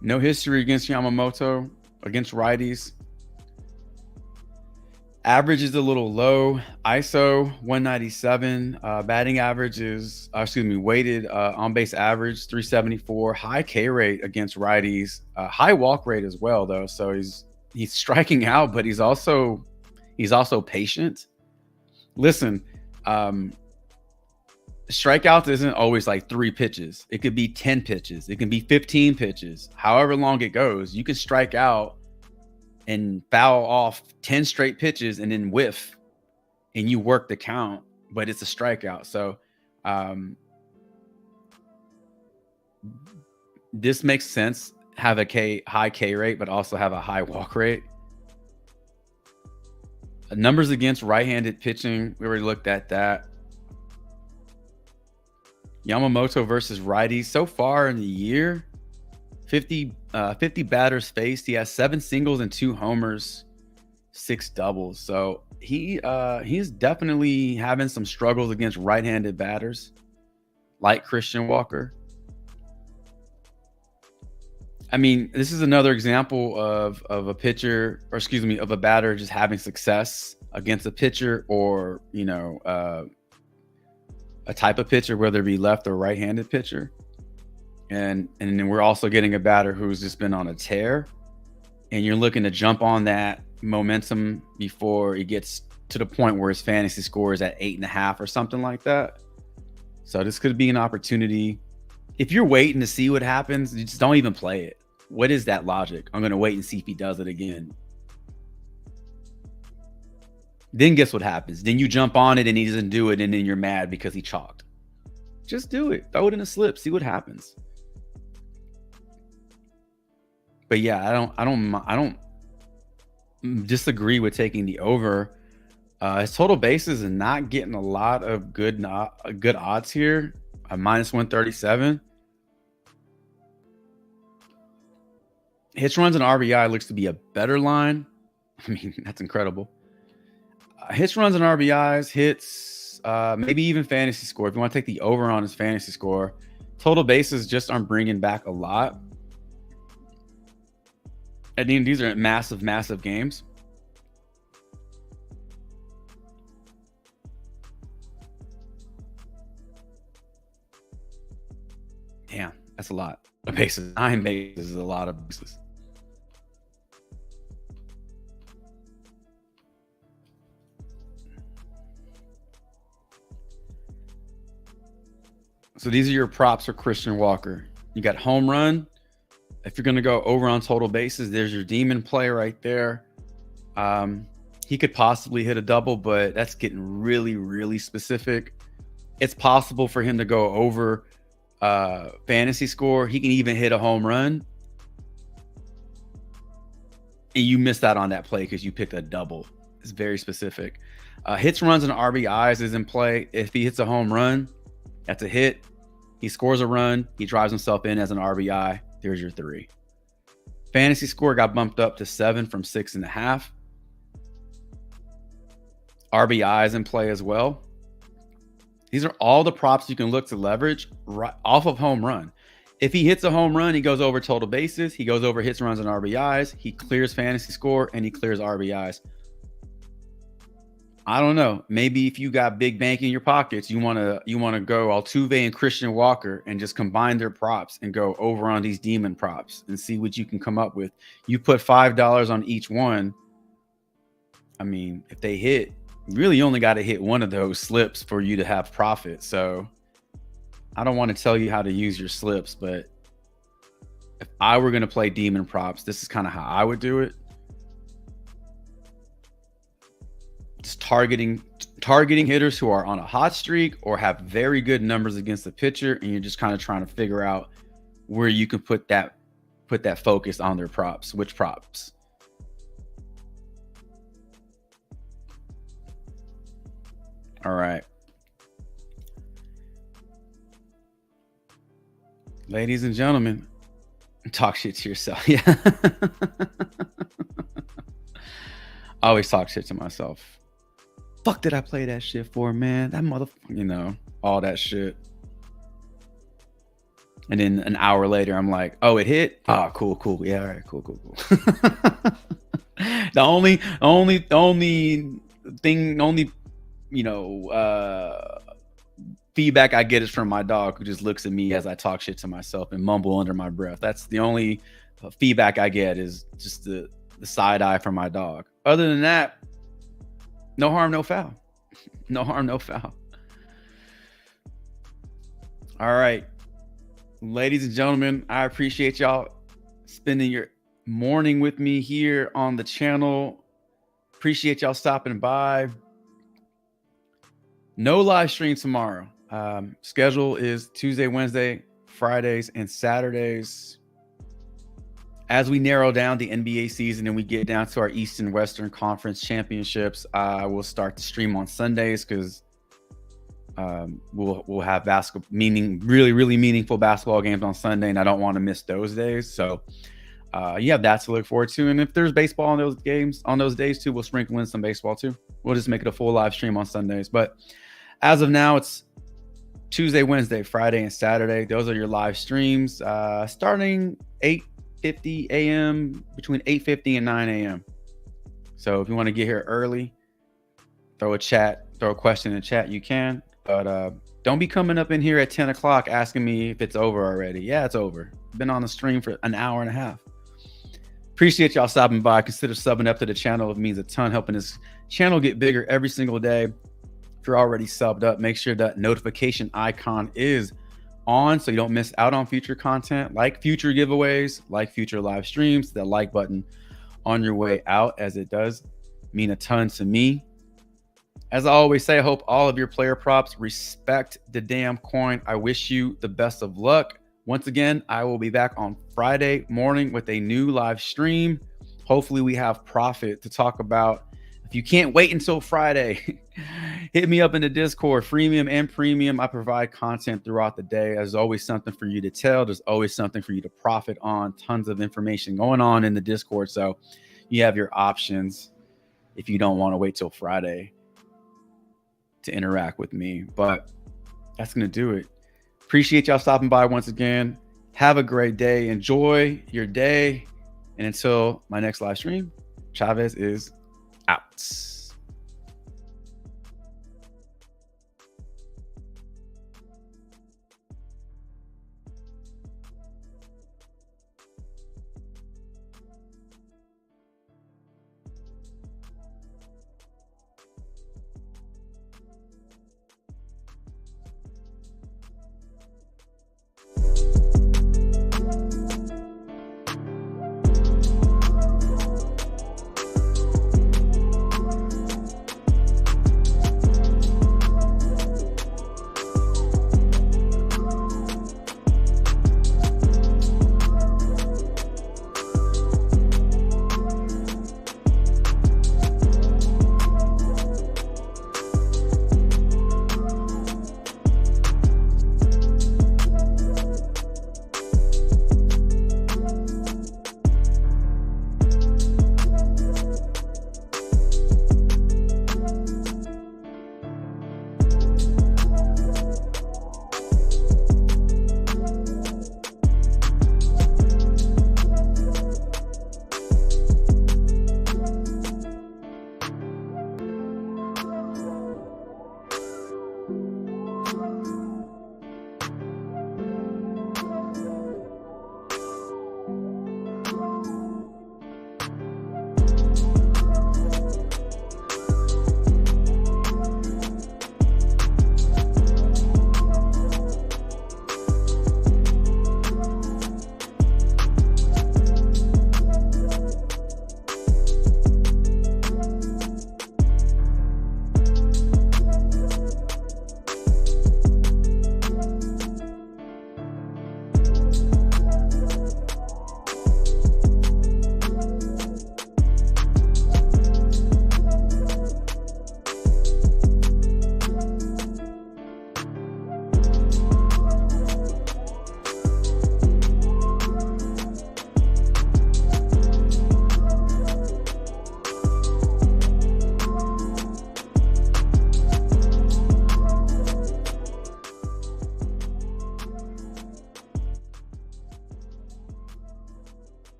No history against Yamamoto, against righties. Average is a little low. ISO 197. Batting average is, weighted on base average 374. High K rate against righties. High walk rate as well, though. So he's striking out, but he's also patient. Listen, strikeouts isn't always like 3 pitches. It could be 10 pitches. It can be 15 pitches. However long it goes, you can strike out and foul off 10 straight pitches and then whiff and you work the count, but it's a strikeout. So this makes sense. Have a high K rate, but also have a high walk rate. Numbers against right-handed pitching. We already looked at that. Yamamoto versus righties. So far in the year, 50 batters faced. He has 7 singles and 2 homers, 6 doubles. So he's definitely having some struggles against right-handed batters like Christian Walker. I mean, this is another example of a pitcher, or of a batter just having success against a pitcher, or a type of pitcher, whether it be left or right-handed pitcher. And then we're also getting a batter who's just been on a tear, and you're looking to jump on that momentum before it gets to the point where his fantasy score is at 8.5 or something like that. So this could be an opportunity. If you're waiting to see what happens, you just don't even play it. What is that logic? I'm going to wait and see if he does it again. Then guess what happens? Then you jump on it and he doesn't do it, and then you're mad because he chalked. Just do it. Throw it in a slip. See what happens. But yeah, I don't disagree with taking the over. His total bases is not getting a lot of good odds here. Minus 137. Hits, runs, and RBI looks to be a better line. I mean, that's incredible. Hits, runs, and RBIs, hits, maybe even fantasy score. If you want to take the over on his fantasy score, total bases just aren't bringing back a lot. I mean, these are massive, massive games. Damn, that's a lot. bases. 9 bases is a lot of bases. So these are your props for Christian Walker. You got home run. If you're going to go over on total bases, there's your demon play right there. He could possibly hit a double, but that's getting really, really specific. It's possible for him to go over fantasy score. He can even hit a home run. And you missed out on that play because you picked a double. It's very specific. Hits, runs, and RBIs is in play. If he hits a home run, that's a hit. He scores a run. He drives himself in as an RBI. There's your 3. Fantasy score got bumped up to 7 from 6.5. RBIs in play as well. These are all the props you can look to leverage right off of home run. If he hits a home run, he goes over total bases. He goes over hits, runs, and RBIs. He clears fantasy score and he clears RBIs. I don't know. Maybe if you got big bank in your pockets, you want to go Altuve and Christian Walker and just combine their props and go over on these demon props and see what you can come up with. You put $5 on each one. I mean, if they hit, you really only got to hit one of those slips for you to have profit. So I don't want to tell you how to use your slips, but if I were going to play demon props, this is kind of how I would do it. Just targeting hitters who are on a hot streak or have very good numbers against the pitcher, and you're just kind of trying to figure out where you can put that focus on their props. Which props? All right. Ladies and gentlemen, talk shit to yourself. Yeah. I always talk shit to myself. Fuck did I play that shit for, man? That motherfucker, all that shit. And then an hour later, I'm like, oh, it hit? Oh, cool. Yeah, all right, cool. The only feedback I get is from my dog, who just looks at me as I talk shit to myself and mumble under my breath. That's the only feedback I get, is just the side eye from my dog. Other than that, no harm, no foul. No harm, no foul. All right. Ladies and gentlemen, I appreciate y'all spending your morning with me here on the channel. Appreciate y'all stopping by. No live stream tomorrow. Schedule is Tuesday, Wednesday, Fridays, and Saturdays. As we narrow down the NBA season and we get down to our East and Western Conference championships, we'll start to stream on Sundays, because we'll have basketball, really meaningful basketball games on Sunday, and I don't want to miss those days. So you have that to look forward to. And if there's baseball on those games, on those days too, we'll sprinkle in some baseball too. We'll just make it a full live stream on Sundays. But as of now, it's Tuesday, Wednesday, Friday, and Saturday. Those are your live streams, starting 8:50 a.m. between 8:50 and 9 a.m. So if you want to get here early, throw a question in the chat, you can. But don't be coming up in here at 10 o'clock asking me if it's over already. Yeah, it's over. Been on the stream for an hour and a half. Appreciate y'all stopping by. Consider subbing up to the channel. It means a ton, helping this channel get bigger every single day. If you're already subbed up, make sure that notification icon is on so you don't miss out on future content, like future giveaways, like future live streams. That like button on your way out, as it does mean a ton to me. As I always say, I hope all of your player props respect the damn coin. I wish you the best of luck. Once again, I will be back on Friday morning with a new live stream. Hopefully we have profit to talk about. If you can't wait until Friday, hit me up in the Discord, freemium and premium. I provide content throughout the day. There's always something for you to tell. There's always something for you to profit on. Tons of information going on in the Discord. So you have your options if you don't want to wait till Friday to interact with me. But that's going to do it. Appreciate y'all stopping by once again. Have a great day. Enjoy your day. And until my next live stream, Chavez is out.